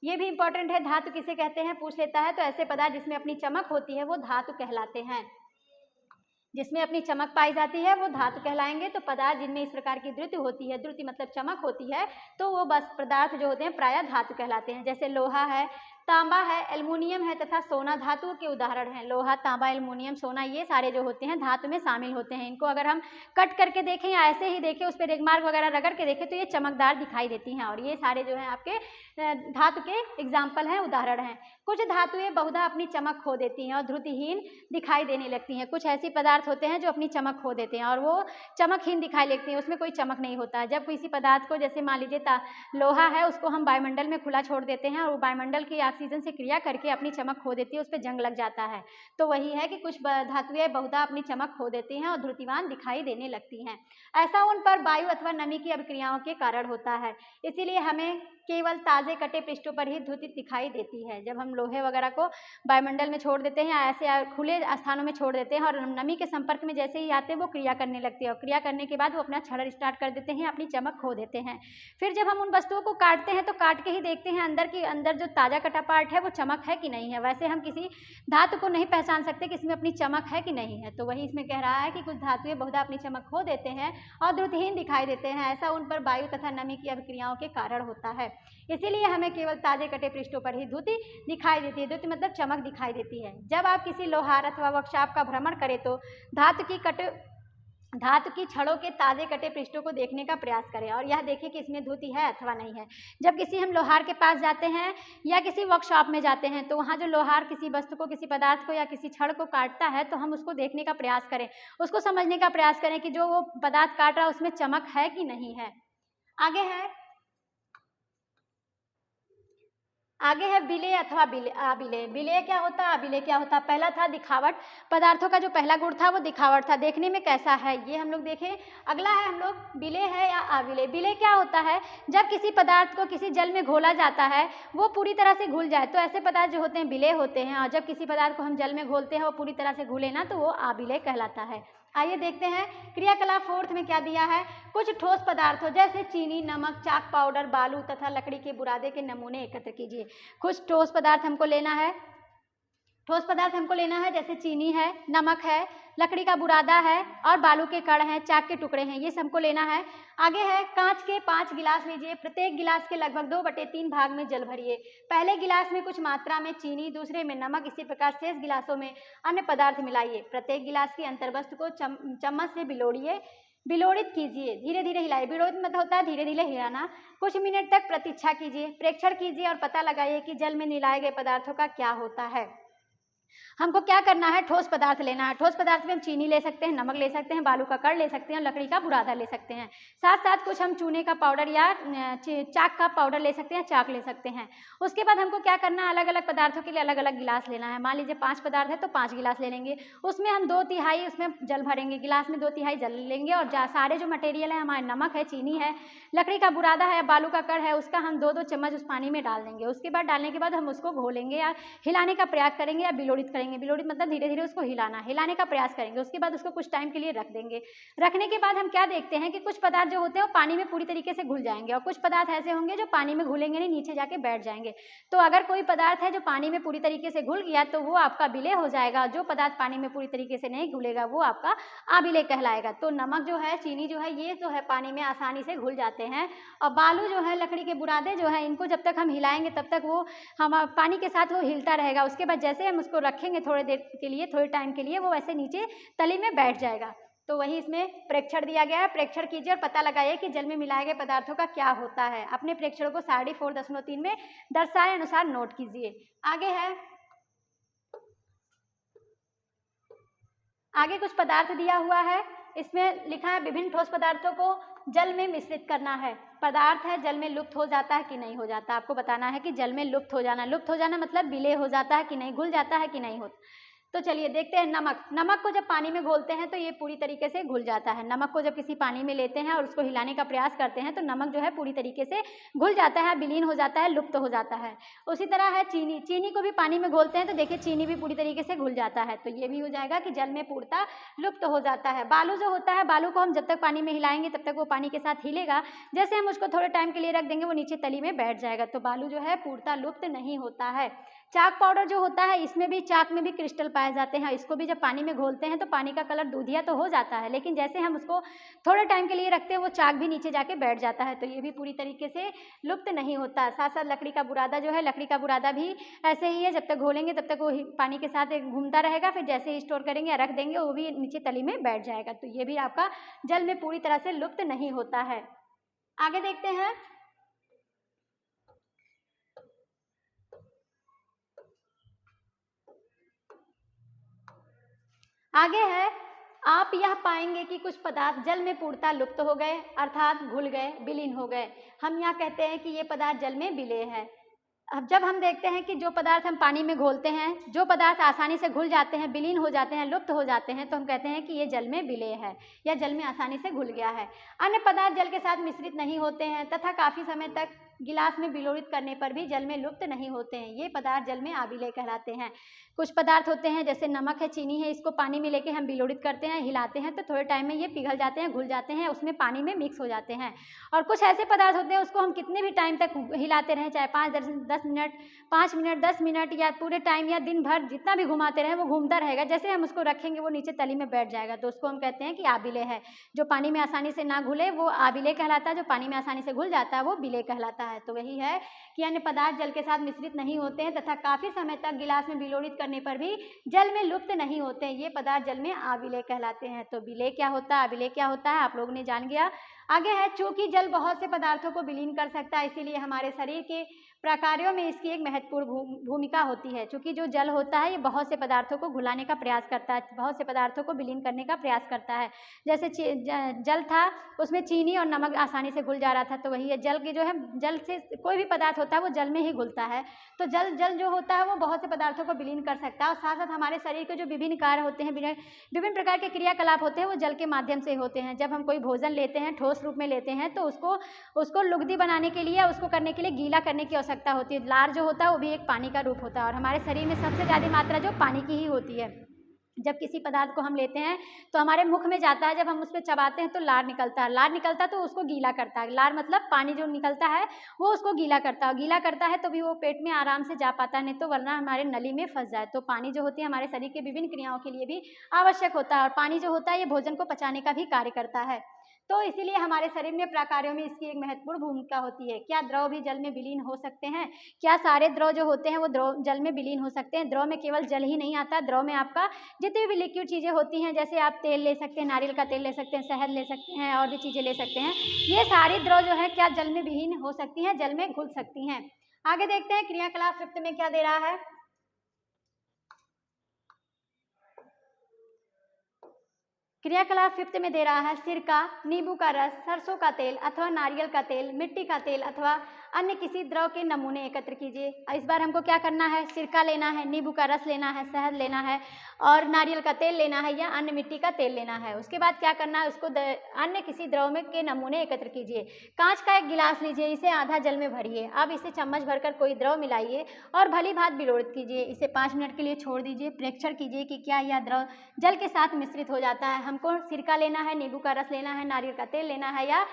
ये भी इंपॉर्टेंट है, धातु किसे कहते हैं पूछ लेता है, तो ऐसे पदार्थ जिसमें अपनी चमक होती है वो धातु कहलाते हैं। जिसमें अपनी चमक पाई जाती है वो धातु कहलाएंगे। तो पदार्थ जिनमें इस प्रकार की द्रुति होती है, द्रुति मतलब चमक होती है, तो वो बस पदार्थ जो होते हैं प्रायः धातु कहलाते हैं। जैसे लोहा है, तांबा है, एल्युमिनियम है तथा सोना धातुओं के उदाहरण हैं। लोहा, तांबा, एल्युमिनियम, सोना ये सारे जो होते हैं धातु में शामिल होते हैं। इनको अगर हम कट करके देखें या ऐसे ही देखें, उस पर रेगमार्क वगैरह रगड़ के देखें तो ये चमकदार दिखाई देती हैं। और ये सारे जो हैं आपके धातु के एग्जाम्पल हैं, उदाहरण हैं। कुछ धातुएं बहुधा अपनी चमक खो देती हैं और द्रुतिहीन दिखाई देने लगती हैं। कुछ ऐसी पदार्थ होते हैं जो अपनी चमक खो देते हैं और वो चमकहीन दिखाई लगती हैं, उसमें कोई चमक नहीं होता। जब किसी पदार्थ को, जैसे मान लीजिए लोहा है, उसको हम वायुमंडल में खुला छोड़ देते हैं और वो वायुमंडल की ऑक्सीजन से क्रिया करके अपनी चमक खो देती है, उस पर जंग लग जाता है। तो वही है कि कुछ धातुएं बहुधा अपनी चमक खो देती हैं और द्रुतिवान दिखाई देने लगती हैं। ऐसा उन पर वायु अथवा नमी की अभिक्रियाओं के कारण होता है। इसीलिए हमें केवल ताजे कटे पृष्ठों पर ही द्रुति दिखाई देती है। जब हम लोहे वगैरह को वायुमंडल में छोड़ देते हैं या ऐसे खुले स्थानों में छोड़ देते हैं और नमी के संपर्क में जैसे ही आते हैं वो क्रिया करने लगती है और क्रिया करने के बाद वो अपना क्षरण स्टार्ट कर देते हैं, अपनी चमक खो देते हैं। फिर जब हम उन वस्तुओं को काटते हैं तो काट के ही देखते हैं अंदर जो ताज़ा कटा पार्ट है वो चमक है कि नहीं है। वैसे हम किसी धातु को नहीं पहचान सकते कि इसमें अपनी चमक है कि नहीं है। तो वही इसमें कह रहा है कि कुछ धातुएं बहुधा अपनी चमक खो देते हैं और द्रुतिहीन दिखाई देते हैं। ऐसा उन पर वायु तथा नमी की अभिक्रियाओं के कारण होता है। इसीलिए हमें केवल ताजे कटे पृष्ठों पर ही द्रुति दिखाई देती है। द्रुति मतलब चमक दिखाई देती है। जब आप किसी लोहार अथवा वर्कशॉप का भ्रमण करें तो धातु की छड़ों के ताजे कटे पृष्ठों को देखने का प्रयास करें और यह देखें कि इसमें द्रुति है अथवा नहीं है। जब किसी हम लोहार के पास जाते हैं या किसी वर्कशॉप में जाते हैं तो वहाँ जो लोहार किसी वस्तु को, किसी पदार्थ को या किसी छड़ को काटता है तो हम उसको देखने का प्रयास करें, उसको समझने का प्रयास करें कि जो वो पदार्थ काट रहा है उसमें चमक है कि नहीं है। आगे है विलेय अथवा अविलेय। विलेय क्या होता है, अविलेय क्या होता है। पहला था दिखावट। पदार्थों का जो पहला गुण था वो दिखावट था, देखने में कैसा है ये हम लोग देखें। अगला है हम लोग विलेय है या अविलेय। विलेय क्या होता है, जब किसी पदार्थ को किसी जल में घोला जाता है वो पूरी तरह से घुल जाए तो ऐसे पदार्थ जो होते हैं विलेय होते हैं। और जब किसी पदार्थ को हम जल में घोलते हैं वो पूरी तरह से घुले ना तो वो अविलेय कहलाता है। आइए देखते हैं क्रियाकलाप फोर्थ में क्या दिया है। कुछ ठोस पदार्थों जैसे चीनी, नमक, चाक पाउडर, बालू तथा लकड़ी के बुरादे के नमूने एकत्र कीजिए। कुछ ठोस पदार्थ हमको लेना है। ठोस पदार्थ हमको लेना है जैसे चीनी है, नमक है, लकड़ी का बुरादा है और बालू के कण हैं, चाक के टुकड़े हैं, ये सबको लेना है। आगे है कांच के 5 गिलास लीजिए। प्रत्येक गिलास के लगभग 2/3 भाग में जल भरिए। पहले गिलास में कुछ मात्रा में चीनी, दूसरे में नमक, इसी प्रकार शेष गिलासों में अन्य पदार्थ मिलाइए। प्रत्येक गिलास की अंतर्वस्तु को चम्मच से बिलोड़ित कीजिए, धीरे धीरे हिलाइए। बिलोड़ित मतलब होता है धीरे धीरे हिलाना। कुछ मिनट तक प्रतीक्षा कीजिए, प्रेक्षण कीजिए और पता लगाइए कि जल में मिलाए गए पदार्थों का क्या होता है। हमको क्या करना है, ठोस पदार्थ लेना है। ठोस पदार्थ में हम चीनी ले सकते हैं, नमक ले सकते हैं, बालू का कण ले सकते हैं, लकड़ी का बुरादा ले सकते हैं। साथ साथ कुछ हम चूने का पाउडर या चाक का पाउडर ले सकते हैं, चाक ले सकते हैं। उसके बाद हमको क्या करना है, अलग अलग पदार्थों के लिए अलग अलग गिलास लेना है। मान लीजिए 5 पदार्थ है तो 5 गिलास ले लेंगे। उसमें हम 2/3 उसमें जल भरेंगे, गिलास में 2/3 जल लेंगे और सारे जो मटेरियल है, हमारे नमक है, चीनी है, लकड़ी का बुरादा है, बालू का कण है, उसका हम 2-2 चम्मच उस पानी में डाल देंगे। उसके बाद डालने के बाद हम उसको घोलेंगे या हिलाने का प्रयास करेंगे या बिलोड़ी विलोड़ित करेंगे। विलोड़ित मतलब धीरे धीरे उसको हिलाने का प्रयास करेंगे। उसके बाद उसको कुछ टाइम के लिए रख देंगे। रखने के बाद हम क्या देखते हैं कि कुछ पदार्थ जो होते हैं वो पानी में पूरी तरीके से घुल जाएंगे और कुछ पदार्थ ऐसे होंगे जो पानी में घुलेंगे नहीं, नीचे जाके बैठ जाएंगे। तो अगर कोई पदार्थ है जो पानी में पूरी तरीके से घुल गया तो वो आपका विलेय हो जाएगा। जो पदार्थ पानी में पूरी तरीके से नहीं घुलेगा वो आपका अविलेय कहलाएगा। तो नमक जो है, चीनी जो है, ये जो है पानी में आसानी से घुल जाते हैं। और बालू जो है, लकड़ी के बुरादे जो है, इनको जब तक हम हिलाएंगे तब तक वो हम पानी के साथ वो हिलता रहेगा। उसके बाद जैसे हम उसको रखेंगे थोड़ी देर के लिए, थोड़े टाइम के लिए, वो वैसे नीचे तली में बैठ जाएगा। तो वही इसमें प्रेक्षण दिया गया है। प्रेक्षण कीजिए और पता लगाइए कि जल में मिलाए गए पदार्थों का क्या होता है। अपने प्रेक्षणों को सारणी 4.3 में दर्शाए अनुसार नोट कीजिए। आगे कुछ पदार्थ दिया हुआ है। इसमें लिखा है विभिन्न ठोस पदार्थों को जल में मिश्रित करना है। पदार्थ है जल में लुप्त हो जाता है कि नहीं हो जाता, आपको बताना है कि जल में लुप्त हो जाना। लुप्त हो जाना मतलब विलेय हो जाता है कि नहीं, घुल जाता है कि नहीं होता। तो चलिए देखते हैं नमक। नमक को जब पानी में घोलते हैं तो ये पूरी तरीके से घुल जाता है। नमक को जब किसी पानी में लेते हैं और उसको हिलाने का प्रयास करते हैं तो नमक जो है पूरी तरीके से घुल जाता है, विलीन हो जाता है, लुप्त हो जाता है। उसी तरह है चीनी। चीनी को भी पानी में घोलते हैं तो देखिए चीनी भी पूरी तरीके से घुल जाता है। तो ये भी हो जाएगा कि जल में पूर्णतः लुप्त हो जाता है। बालू जो होता है, बालू को हम जब तक पानी में हिलाएंगे तब तक वो पानी के साथ हिलेगा। जैसे हम उसको थोड़े टाइम के लिए रख देंगे वो नीचे तली में बैठ जाएगा। तो बालू जो है पूर्णतः लुप्त नहीं होता है। चाक पाउडर जो होता है, इसमें भी, चाक में भी क्रिस्टल पाए जाते हैं। इसको भी जब पानी में घोलते हैं तो पानी का कलर दूधिया तो हो जाता है, लेकिन जैसे हम उसको थोड़े टाइम के लिए रखते हैं वो चाक भी नीचे जाके बैठ जाता है। तो ये भी पूरी तरीके से लुप्त नहीं होता। साथ साथ लकड़ी का बुरादा जो है, लकड़ी का बुरादा भी ऐसे ही है, जब तक घोलेंगे तब तक वो पानी के साथ घूमता रहेगा। फिर जैसे ही स्टोर करेंगे या रख देंगे वो भी नीचे तली में बैठ जाएगा। तो ये भी आपका जल में पूरी तरह से लुप्त नहीं होता है। आगे देखते हैं। आगे है, आप यह पाएंगे कि कुछ पदार्थ जल में पूर्णतः लुप्त हो गए, अर्थात घुल गए, विलीन हो गए। हम यहाँ कहते हैं कि ये पदार्थ जल में विलेय है। अब जब हम देखते हैं कि जो पदार्थ हम पानी में घोलते हैं, जो पदार्थ आसानी से घुल जाते हैं, विलीन हो जाते हैं, लुप्त हो जाते हैं, तो हम कहते हैं कि ये जल में विलेय है या जल में आसानी से घुल गया है। अन्य पदार्थ जल के साथ मिश्रित नहीं होते हैं तथा काफ़ी समय तक गिलास में विलोड़ित करने पर भी जल में लुप्त नहीं होते हैं। ये पदार्थ जल में अविलेय कहलाते हैं। कुछ पदार्थ होते हैं जैसे नमक है, चीनी है, इसको पानी में लेके हम विलोड़ित करते हैं, हिलाते हैं तो थोड़े टाइम में ये पिघल जाते हैं, घुल जाते हैं, उसमें पानी में मिक्स हो जाते हैं। और कुछ ऐसे पदार्थ होते हैं उसको हम कितने भी टाइम तक हिलाते रहें, चाहे 10 मिनट, 5 मिनट, 10 मिनट या पूरे टाइम या दिन भर जितना भी घुमाते रहें वो घूमता रहेगा। जैसे हम उसको रखेंगे वो नीचे तली में बैठ जाएगा। तो उसको हम कहते हैं कि अविलेय है। जो पानी में आसानी से ना घुले वो अविलेय कहलाता है, जो पानी में आसानी से घुल जाता है वो विलेय कहलाता है। तो वही है कि अन्य पदार्थ जल के साथ मिश्रित नहीं होते हैं तथा काफ़ी समय तक गिलास में विलोड़ित करने पर भी जल में लुप्त नहीं होते हैं। ये पदार्थ जल में अविलेय कहलाते हैं। तो विलेय क्या होता है, अविलेय क्या होता है, आप लोगों ने जान गया। आगे है, चूंकि जल बहुत से पदार्थों को विलीन कर सकता है इसीलिए हमारे शरीर के प्रकार्यों में इसकी एक महत्वपूर्ण भूमिका होती है। चूंकि जो जल होता है ये बहुत से पदार्थों को घुलाने का प्रयास करता है, बहुत से पदार्थों को विलीन करने का प्रयास करता है। जैसे जल था, उसमें चीनी और नमक आसानी से घुल जा रहा था। तो वही है, जल की जो है, जल से कोई भी पदार्थ होता है वो जल में ही घुलता है। तो जल जो होता है वो बहुत से पदार्थों को विलीन कर सकता है। और साथ साथ हमारे शरीर के जो विभिन्न कार्य होते हैं, विभिन्न प्रकार के क्रियाकलाप होते हैं वो जल के माध्यम से होते हैं। जब हम कोई भोजन लेते हैं, ठोस रूप में लेते हैं, तो उसको लुगदी बनाने के लिए, उसको करने के लिए गीला करने की आवश्यकता होती है। लार जो होता है वो भी एक पानी का रूप होता है और हमारे शरीर में सबसे ज़्यादा मात्रा जो पानी की ही होती है। जब किसी पदार्थ को हम लेते हैं तो हमारे मुख में जाता है, जब हम उस पर चबाते हैं तो लार निकलता है। लार निकलता है तो उसको गीला करता है। लार मतलब पानी जो निकलता है वो उसको गीला करता है। गीला करता है तो भी वो पेट में आराम से जा पाता है, नहीं तो वरना हमारे नली में फंस जाए। तो पानी जो होती है हमारे शरीर के विभिन्न क्रियाओं के लिए भी आवश्यक होता है और पानी जो होता है ये भोजन को पचाने का भी कार्य करता है। तो इसीलिए हमारे शरीर में प्रकार्यों में इसकी एक महत्वपूर्ण भूमिका होती है। क्या द्रव भी जल में विलीन हो सकते हैं? क्या सारे द्रव जो होते हैं वो द्रव जल में विलीन हो सकते हैं? द्रव में केवल जल ही नहीं आता, द्रव में आपका जितनी भी लिक्विड चीज़ें होती हैं, जैसे आप तेल ले सकते हैं, नारियल का तेल ले सकते हैं, शहद ले सकते हैं और भी चीज़ें ले सकते हैं, ये सारी द्रव जो है क्या जल में विलीन हो सकती हैं, जल में घुल सकती हैं। आगे देखते हैं क्रियाकलाप 5th में क्या दे रहा है। क्रियाकलाप 5th में दे रहा है, सिरका, नींबू का रस, सरसों का तेल अथवा नारियल का तेल, मिट्टी का तेल अथवा अन्य किसी द्रव के नमूने एकत्र कीजिए। इस बार हमको क्या करना है, सिरका लेना है, नींबू का रस लेना है, शहद लेना है और नारियल का तेल लेना है या अन्य मिट्टी का तेल लेना है। उसके बाद क्या करना है, उसको अन्य किसी द्रव में के नमूने एकत्र कीजिए। कांच का एक गिलास लीजिए, इसे आधा जल में भरिए। अब इसे चम्मच भरकर कोई द्रव मिलाइए और भली भांति बिलोड़ित कीजिए। इसे 5 मिनट के लिए छोड़ दीजिए। परीक्षण कीजिए कि क्या यह द्रव जल के साथ मिश्रित हो जाता है। हमको सिरका लेना है, नींबू का रस लेना है, नारियल का तेल लेना है या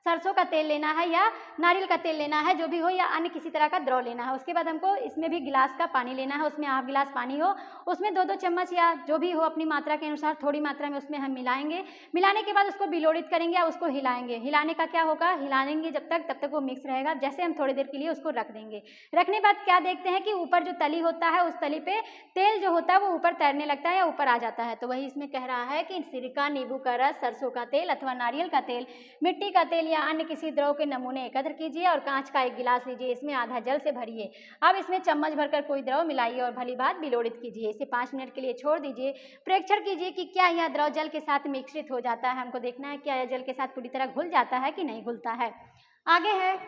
सरसों का तेल लेना है या नारियल का तेल लेना है, जो भी हो, या अन्य किसी तरह का द्रव लेना है। उसके बाद हमको इसमें भी गिलास का पानी लेना है, उसमें हाफ गिलास पानी हो, उसमें 2-2 चम्मच या जो भी हो अपनी मात्रा के अनुसार थोड़ी मात्रा में उसमें हम मिलाएंगे। मिलाने के बाद उसको बिलोड़ित करेंगे या उसको हिलाएंगे। हिलाने का क्या होगा, हिलाएंगे तब तक वो मिक्स रहेगा। जैसे हम थोड़ी देर के लिए उसको रख देंगे। रखने के बाद क्या देखते हैं कि ऊपर जो तली होता है उस तली पे तेल जो होता है वो ऊपर तैरने लगता है या ऊपर आ जाता है। तो वही इसमें कह रहा है कि सिरका, नींबू का रस, सरसों का तेल अथवा नारियल का तेल, मिट्टी का तेल या अन्य किसी द्रव के नमूने एकत्र कीजिए और कांच का एक गिलास लीजिए, इसमें आधा जल से भरिए। अब इसमें चम्मच भरकर कोई द्रव मिलाइए और भली भांति बिलोड़ित कीजिए। इसे 5 मिनट के लिए छोड़ दीजिए। परीक्षण कीजिए कि क्या यह द्रव जल के साथ मिश्रित हो जाता है। हमको देखना है क्या यह जल के साथ पूरी तरह घुल जाता है कि नहीं घुलता है। आगे है,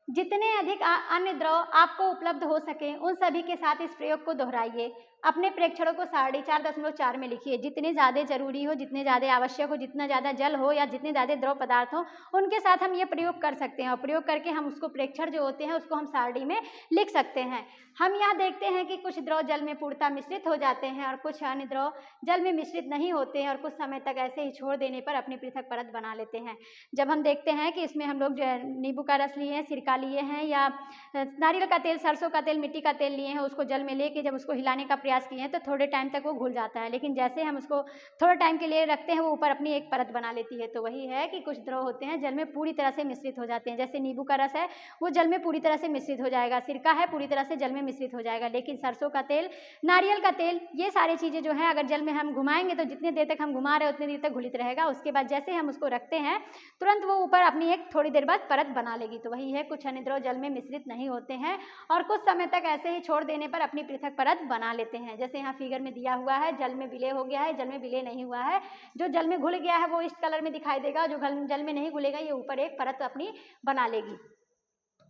जितने अधिक अन्य द्रव आपको उपलब्ध हो सके उन सभी के साथ इस प्रयोग को दोहराइए। अपने प्रेक्षणों को 4.5.4 में लिखिए। जितने ज़्यादा जरूरी हो, जितने ज़्यादा आवश्यक हो, जितना ज़्यादा जल हो या जितने ज़्यादा द्रव पदार्थ हो, उनके साथ हम ये प्रयोग कर सकते हैं और प्रयोग करके हम उसको प्रेक्षण जो होते हैं उसको हम सारणी में लिख सकते हैं। हम यहाँ देखते हैं कि कुछ द्रव जल में पूर्णतः मिश्रित हो जाते हैं और कुछ अन्य द्रव जल में मिश्रित नहीं होते हैं और कुछ समय तक ऐसे ही छोड़ देने पर अपनी पृथक परत बना लेते हैं। जब हम देखते हैं कि इसमें हम लोग नींबू का रस लिए हैं, सिरका लिए हैं या नारियल का तेल, सरसों का तेल, मिट्टी का तेल लिए हैं, उसको जल में लेके जब उसको हिलाने का प्रयास किए हैं तो थोड़े टाइम तक वो घुल जाता है। लेकिन जैसे हम उसको थोड़ा टाइम के लिए रखते हैं वो ऊपर अपनी एक परत बना लेती है। तो वही है कि कुछ द्रव होते हैं जल में पूरी तरह से मिश्रित हो जाते हैं। जैसे नींबू का रस है वो जल में पूरी तरह से मिश्रित हो जाएगा, सिरका है पूरी तरह से जल में मिश्रित हो जाएगा। लेकिन सरसों का तेल, नारियल का तेल, ये सारी चीज़ें जो है अगर जल में हम घुमाएंगे तो जितनी देर तक हम घुमा रहे हैं उतनी देर तक घुलित रहेगा। उसके बाद जैसे हम उसको रखते हैं तुरंत वो ऊपर अपनी एक थोड़ी देर बाद परत बना लेगी। तो वही है, कुछ अन्य द्रव जल में मिश्रित नहीं होते हैं और कुछ समय तक ऐसे ही छोड़ देने पर अपनी पृथक परत बना लेते हैं। जैसे यहाँ फिगर में दिया हुआ है, जल में विलय हो गया है, जल में विलय नहीं हुआ है। जो जल में घुल गया है वो इस कलर में दिखाई देगा, जो जल में नहीं घुलेगा ये ऊपर एक परत अपनी बना लेगी।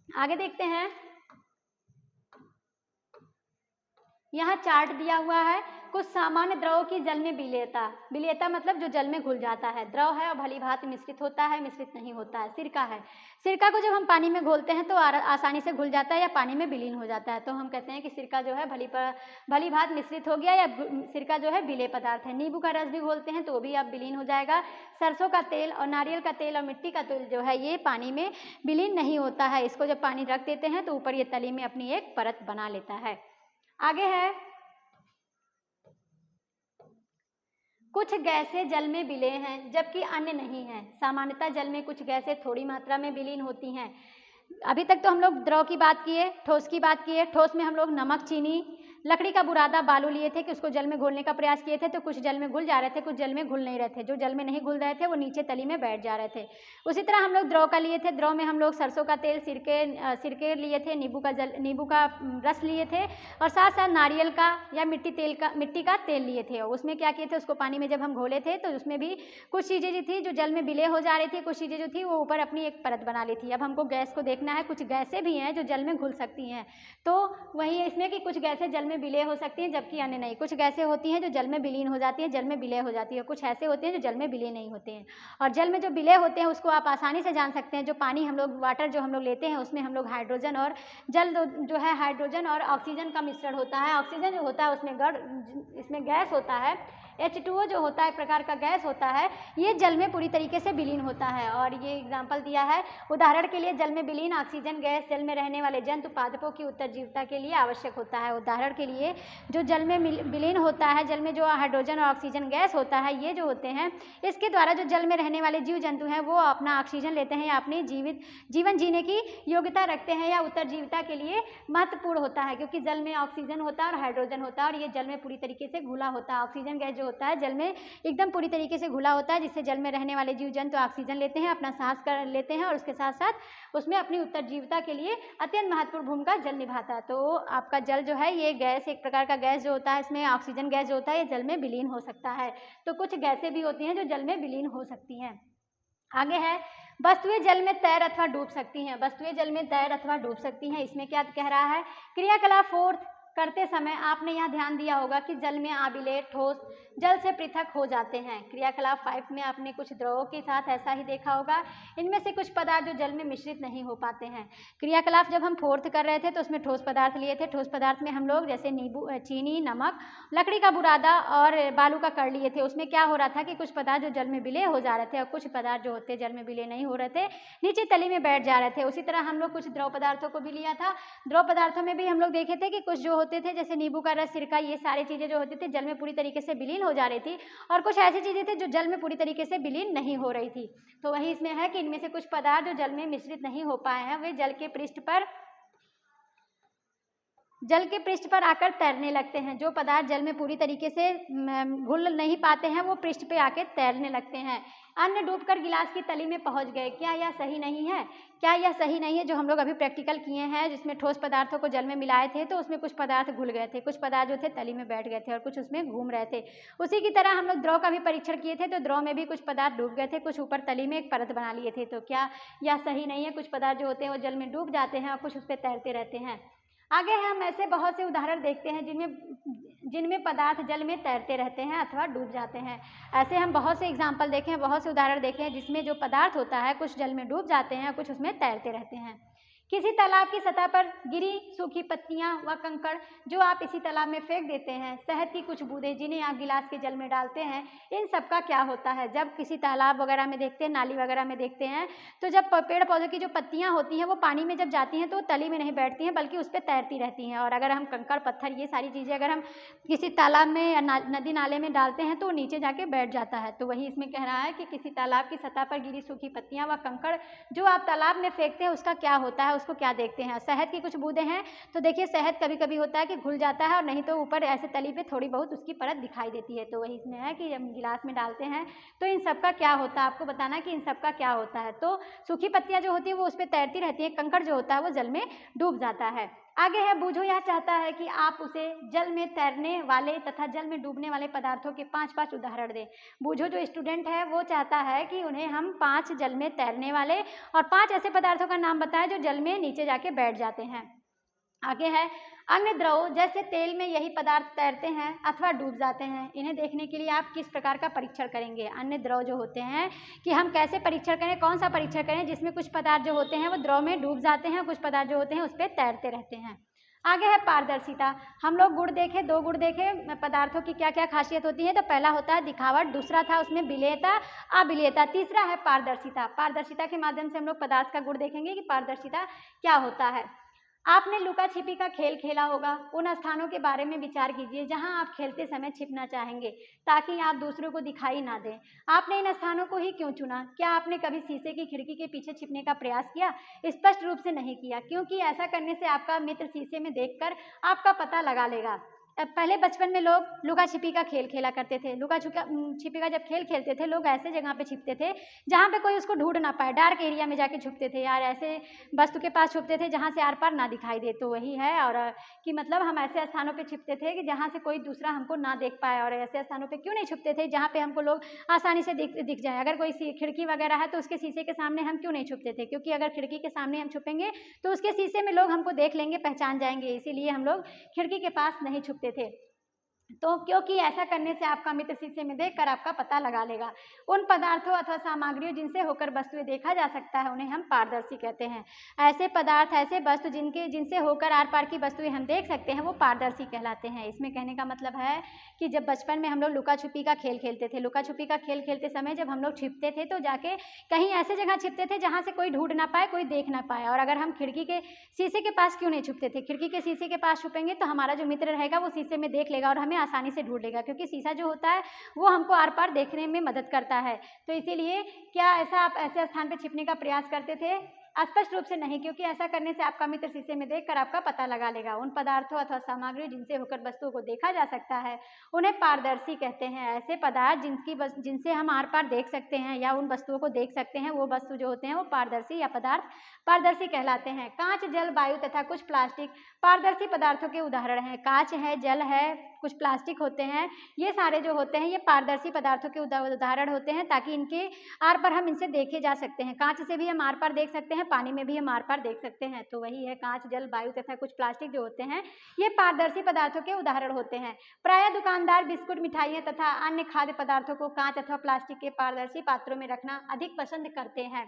आगे देखते हैं, यहाँ चार्ट दिया हुआ है। कुछ सामान्य द्रवों की जल में विलेयता, विलेयता मतलब जो जल में घुल जाता है। द्रव है और भली भांति मिश्रित होता है, मिश्रित नहीं होता है। सिरका है, सिरका को जब हम पानी में घोलते हैं तो आसानी से घुल जाता है या पानी में विलीन हो जाता है। तो हम कहते हैं कि सिरका जो है भली भांति मिश्रित हो गया या सिरका जो है विलेय पदार्थ है। नींबू का रस भी घोलते हैं तो भी अब विलीन हो जाएगा। सरसों का तेल और नारियल का तेल और मिट्टी का तेल जो है ये पानी में विलीन नहीं होता है। इसको जब पानी रख देते हैं तो ऊपर ये तली में अपनी एक परत बना लेता है। आगे है, कुछ गैसें जल में विलेय हैं जबकि अन्य नहीं हैं। सामान्यतः जल में कुछ गैसें थोड़ी मात्रा में विलीन होती हैं। अभी तक तो हम लोग द्रव की बात किए, ठोस की बात किए। ठोस में हम लोग नमक, चीनी, लकड़ी का बुरादा, बालू लिए थे कि उसको जल में घोलने का प्रयास किए थे। तो कुछ जल में घुल जा रहे थे, कुछ जल में घुल नहीं रहे थे। जो जल में नहीं घुल रहे थे वो नीचे तली में बैठ जा रहे थे। उसी तरह हम लोग द्रव का लिए थे। द्रव में हम लोग सरसों का तेल, सिरके लिए थे, नींबू का रस लिए थे और साथ साथ नारियल का या मिट्टी का तेल लिए थे। उसमें क्या किए थे, उसको पानी में जब हम घोले थे तो उसमें भी कुछ चीज़ें जो थी जो जल में विलय हो जा रही थी, कुछ चीज़ें जो थी वो ऊपर अपनी एक परत बना ली थी। अब हमको गैस को देखना है। कुछ गैसें भी हैं जो जल में घुल सकती हैं। तो वही है इसमें कि कुछ गैसें जल में विलय हो सकती हैं जबकि अन्य नहीं। कुछ गैसें होती हैं जो जल में विलीन हो जाती हैं, जल में विलय हो जाती है। कुछ ऐसे होते हैं जो जल में विलय नहीं होते हैं। और जल में जो विलय होते हैं उसको आप आसानी से जान सकते हैं। जो पानी हम लोग, वाटर जो हम लोग लेते हैं उसमें हम लोग हाइड्रोजन और जल जो है हाइड्रोजन और ऑक्सीजन का मिश्रण होता है। ऑक्सीजन जो होता है उसमें इसमें गैस होता है। H2O जो होता है एक प्रकार का गैस होता है, ये जल में पूरी तरीके से विलीन होता है। और ये एग्जाम्पल दिया है, उदाहरण के लिए जल में विलीन ऑक्सीजन गैस जल में रहने वाले जंतु पादपों की उत्तरजीविता के लिए आवश्यक होता है। उदाहरण के लिए जो जल में विलीन होता है, जल में जो हाइड्रोजन और ऑक्सीजन गैस होता है, ये जो होते हैं इसके द्वारा जो जल में रहने वाले जीव जंतु हैं वो अपना ऑक्सीजन लेते हैं या अपनी जीवन जीने की योग्यता रखते हैं या उत्तरजीविता के लिए महत्वपूर्ण होता है। क्योंकि जल में ऑक्सीजन होता है और हाइड्रोजन होता है और ये जल में पूरी तरीके से घुला होता है। ऑक्सीजन गैस होता है जल में एकदम पूरी तरीके से घुला होता है, जिससे जल में रहने वाले जीव जंतु ऑक्सीजन लेते हैं, अपना सांस कर लेते हैं और उसके साथ साथ उसमें अपनी उत्तरजीविता के लिए अत्यंत महत्वपूर्ण भूमिका जल निभाता है। तो आपका जल जो है ये गैस, एक प्रकार का गैस जो होता है, इसमें ऑक्सीजन गैस जो होता है ये जल में विलीन हो सकता है। तो कुछ गैसें भी होती हैं जो जल में विलीन हो सकती हैं। आगे है, वस्तुएं जल में तैर अथवा डूब सकती हैं, वस्तुएं जल में तैर अथवा डूब सकती हैं। इसमें क्या कह रहा है, क्रियाकलाप 4 करते समय आपने यहाँ ध्यान दिया होगा कि जल में आबिले ठोस जल से पृथक हो जाते हैं। क्रियाकलाप 5 में आपने कुछ द्रवों के साथ ऐसा ही देखा होगा, इनमें से कुछ पदार्थ जो जल में मिश्रित नहीं हो पाते हैं। क्रियाकलाप जब हम 4th कर रहे थे तो उसमें ठोस पदार्थ लिए थे। ठोस पदार्थ में हम लोग जैसे नींबू, चीनी, नमक, लकड़ी का बुरादा और बालू का कण लिए थे। उसमें क्या हो रहा था कि कुछ पदार्थ जो जल में विलय हो जा रहे थे और कुछ पदार्थ जो होते जल में विलय नहीं हो रहे थे, नीचे तली में बैठ जा रहे थे। उसी तरह हम लोग कुछ द्रव पदार्थों को भी लिया था। द्रव पदार्थों में भी हम लोग देखे थे कि कुछ जो होते थे जैसे नींबू का रस, सिरका, ये सारी चीज़ें जो होती थी जल में पूरी तरीके से विलीन हो जा रही थी और कुछ ऐसी चीज़ें थी जो जल में पूरी तरीके से विलीन नहीं हो रही थी। तो वही इसमें है कि इनमें से कुछ पदार्थ जो जल में मिश्रित नहीं हो पाए हैं वे जल के पृष्ठ पर आकर तैरने लगते हैं। जो पदार्थ जल में पूरी तरीके से घुल नहीं पाते हैं वो पृष्ठ पे आके तैरने लगते हैं। अन्य डूबकर गिलास की तली में पहुंच गए। क्या यह सही नहीं है? क्या यह सही नहीं है? जो हम लोग अभी प्रैक्टिकल किए हैं जिसमें ठोस पदार्थों को जल में मिलाए थे तो उसमें कुछ पदार्थ घुल गए थे, कुछ पदार्थ जो थे तली में बैठ गए थे और कुछ उसमें घूम रहे थे। उसी की तरह हम लोग द्रव का भी परीक्षण किए थे तो द्रव में भी कुछ पदार्थ डूब गए थे, कुछ ऊपर तली में एक परत बना लिए थे। तो क्या यह सही नहीं है? कुछ पदार्थ जो होते हैं वो जल में डूब जाते हैं और कुछ उस पर तैरते रहते हैं। आगे हम ऐसे बहुत से उदाहरण देखते हैं जिनमें पदार्थ जल में तैरते रहते हैं अथवा डूब जाते हैं। ऐसे हम बहुत से एग्जाम्पल देखे हैं, बहुत से उदाहरण देखे हैं जिसमें जो पदार्थ होता है कुछ जल में डूब जाते हैं, कुछ उसमें तैरते रहते हैं। किसी तालाब की सतह पर गिरी सूखी पत्तियां व कंकड़ जो आप इसी तालाब में फेंक देते हैं, शहद की कुछ बूंदें जिन्हें आप गिलास के जल में डालते हैं, इन सब का क्या होता है? जब किसी तालाब वगैरह में देखते हैं, नाली वगैरह में देखते हैं तो जब पेड़ पौधों की जो पत्तियां होती हैं वो पानी में जब जाती हैं तो तली में नहीं बैठती हैं बल्कि उस पर तैरती रहती हैं। और अगर हम कंकड़, पत्थर, ये सारी चीज़ें अगर हम किसी तालाब में या नदी नाले में डालते हैं तो नीचे जाके बैठ जाता है। तो वही इसमें कह रहा है कि किसी तालाब की सतह पर गिरी सूखी पत्तियां व कंकड़ जो आप तालाब में फेंकते हैं उसका क्या होता है, उसको क्या देखते हैं। शहद की कुछ बूंदें हैं तो देखिए शहद कभी कभी होता है कि घुल जाता है और नहीं तो ऊपर ऐसे तली पे थोड़ी बहुत उसकी परत दिखाई देती है। तो वही इसमें है कि जब गिलास में डालते हैं तो इन सब का क्या होता है, आपको बताना कि इन सब का क्या होता है। तो सूखी पत्तियां जो होती है वो उस पर तैरती रहती है, कंकड़ जो होता है वो जल में डूब जाता है। आगे है बूझो यह चाहता है कि आप उसे जल में तैरने वाले तथा जल में डूबने वाले पदार्थों के 5 उदाहरण दें। बूझो जो स्टूडेंट है वो चाहता है कि उन्हें हम 5 जल में तैरने वाले और 5 ऐसे पदार्थों का नाम बताएं जो जल में नीचे जाके बैठ जाते हैं। आगे है अन्य द्रव जैसे तेल में यही पदार्थ तैरते हैं अथवा डूब जाते हैं। इन्हें देखने के लिए आप किस प्रकार का परीक्षण करेंगे? अन्य द्रव जो होते हैं कि हम कैसे परीक्षण करें, कौन सा परीक्षण करें जिसमें कुछ पदार्थ जो होते हैं वो द्रव में डूब जाते हैं, कुछ पदार्थ जो होते हैं उस पर तैरते रहते हैं। आगे है पारदर्शिता। हम लोग गुण देखे, 2 गुण देखे पदार्थों की क्या क्या खासियत होती है। तो पहला होता है दिखावट, दूसरा था उसमें विलेयता, अविलेयता, तीसरा है पारदर्शिता। पारदर्शिता के माध्यम से हम लोग पदार्थ का गुण देखेंगे कि पारदर्शिता क्या होता है। आपने लुका छिपी का खेल खेला होगा। उन स्थानों के बारे में विचार कीजिए जहां आप खेलते समय छिपना चाहेंगे ताकि आप दूसरों को दिखाई ना दें। आपने इन स्थानों को ही क्यों चुना? क्या आपने कभी शीशे की खिड़की के पीछे छिपने का प्रयास किया? स्पष्ट रूप से नहीं किया, क्योंकि ऐसा करने से आपका मित्र शीशे में देखकर आपका पता लगा लेगा। पहले बचपन में लोग लुका छिपी का खेल खेला करते थे। लुका छिपी का जब खेल खेलते थे लोग ऐसे जगह पे छिपते थे जहाँ पे कोई उसको ढूंढ ना पाए, डार्क एरिया में जाके छुपते थे यार, ऐसे वस्तु के पास छुपते थे जहाँ से आर पार ना दिखाई दे। तो वही है और कि मतलब हम ऐसे स्थानों पे छिपते थे कि जहाँ से कोई दूसरा हमको ना देख पाए। और ऐसे स्थानों पे क्यों नहीं छुपते थे जहाँ पे हमको लोग आसानी से दिख जाए। अगर कोई खिड़की वगैरह है तो उसके शीशे के सामने हम क्यों नहीं छुपते थे? क्योंकि अगर खिड़की के सामने हम छुपेंगे तो उसके शीशे में लोग हमको देख लेंगे, पहचान जाएंगे, इसीलिए हम लोग खिड़की के पास नहीं छुपते थे। तो क्योंकि ऐसा करने से आपका मित्र शीशे में देखकर आपका पता लगा लेगा। उन पदार्थों अथवा सामग्रियों जिनसे होकर वस्तुएं देखा जा सकता है उन्हें हम पारदर्शी कहते हैं। ऐसे पदार्थ, ऐसे वस्तु जिनसे होकर आर पार की वस्तुएं हम देख सकते हैं वो पारदर्शी कहलाते हैं। इसमें कहने का मतलब है कि जब बचपन में हम लोग लुका छुपी का खेल खेलते थे, लुका छुपी का खेल खेलते समय जब हम लोग छिपते थे तो जाके कहीं ऐसे जगह छिपते थे जहाँ से कोई ढूंढ ना पाए, कोई देख ना पाए। और अगर हम खिड़की के शीशे के पास क्यों नहीं छुपते थे? खिड़की के शीशे के पास छुपेंगे तो हमारा जो मित्र रहेगा वो शीशे में देख लेगा और हमें आसानी से ढूंढ लेगा, क्योंकि शीशा जो होता है वो हमको आर पार देखने में मदद करता है। तो इसीलिए क्या ऐसा आप ऐसे स्थान पे छिपने का प्रयास करते थे? स्पष्ट रूप से नहीं, क्योंकि ऐसा करने से आपका मित्र शीशे में देखकर आपका पता लगा लेगा। उन पदार्थों अथवा सामग्री जिनसे होकर वस्तुओं को देखा जा सकता है उन्हें पारदर्शी कहते हैं। ऐसे पदार्थ जिनसे हम आर पार देख सकते हैं या उन वस्तुओं को देख सकते हैं, वो वस्तु जो होते हैं वो पारदर्शी या पदार्थ पारदर्शी कहलाते हैं। कांच, जल, वायु तथा कुछ प्लास्टिक पारदर्शी पदार्थों के उदाहरण हैं। कांच है, जल है, कुछ प्लास्टिक होते हैं, ये सारे जो होते हैं ये पारदर्शी पदार्थों के उदाहरण होते हैं, ताकि इनके आर पर हम इनसे देखे जा सकते हैं। कांच से भी हम आर पार देख सकते हैं, पानी में भी हम आर पार देख सकते हैं। तो वही है, कांच, जल, वायु तथा कुछ प्लास्टिक जो होते हैं ये पारदर्शी पदार्थों के उदाहरण होते हैं। प्रायः दुकानदार बिस्कुट, मिठाइयाँ तथा अन्य खाद्य पदार्थों को कांच अथवा प्लास्टिक के पारदर्शी पात्रों में रखना अधिक पसंद करते हैं।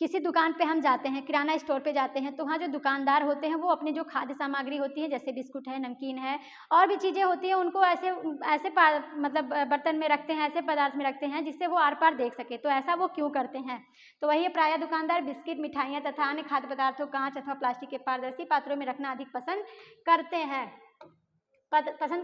किसी दुकान पे हम जाते हैं, किराना स्टोर पे जाते हैं, तो वहाँ जो दुकानदार होते हैं वो अपनी जो खाद्य सामग्री होती है, जैसे बिस्कुट है, नमकीन है और भी चीज़ें होती हैं, उनको ऐसे ऐसे मतलब बर्तन में रखते हैं, ऐसे पदार्थ में रखते हैं जिससे वो आर पार देख सके। तो ऐसा वो क्यों करते हैं? तो वही प्रायः दुकानदार बिस्किट, मिठाइयाँ तथा अन्य खाद्य पदार्थों कांच अथवा प्लास्टिक के पारदर्शी पात्रों में रखना अधिक पसंद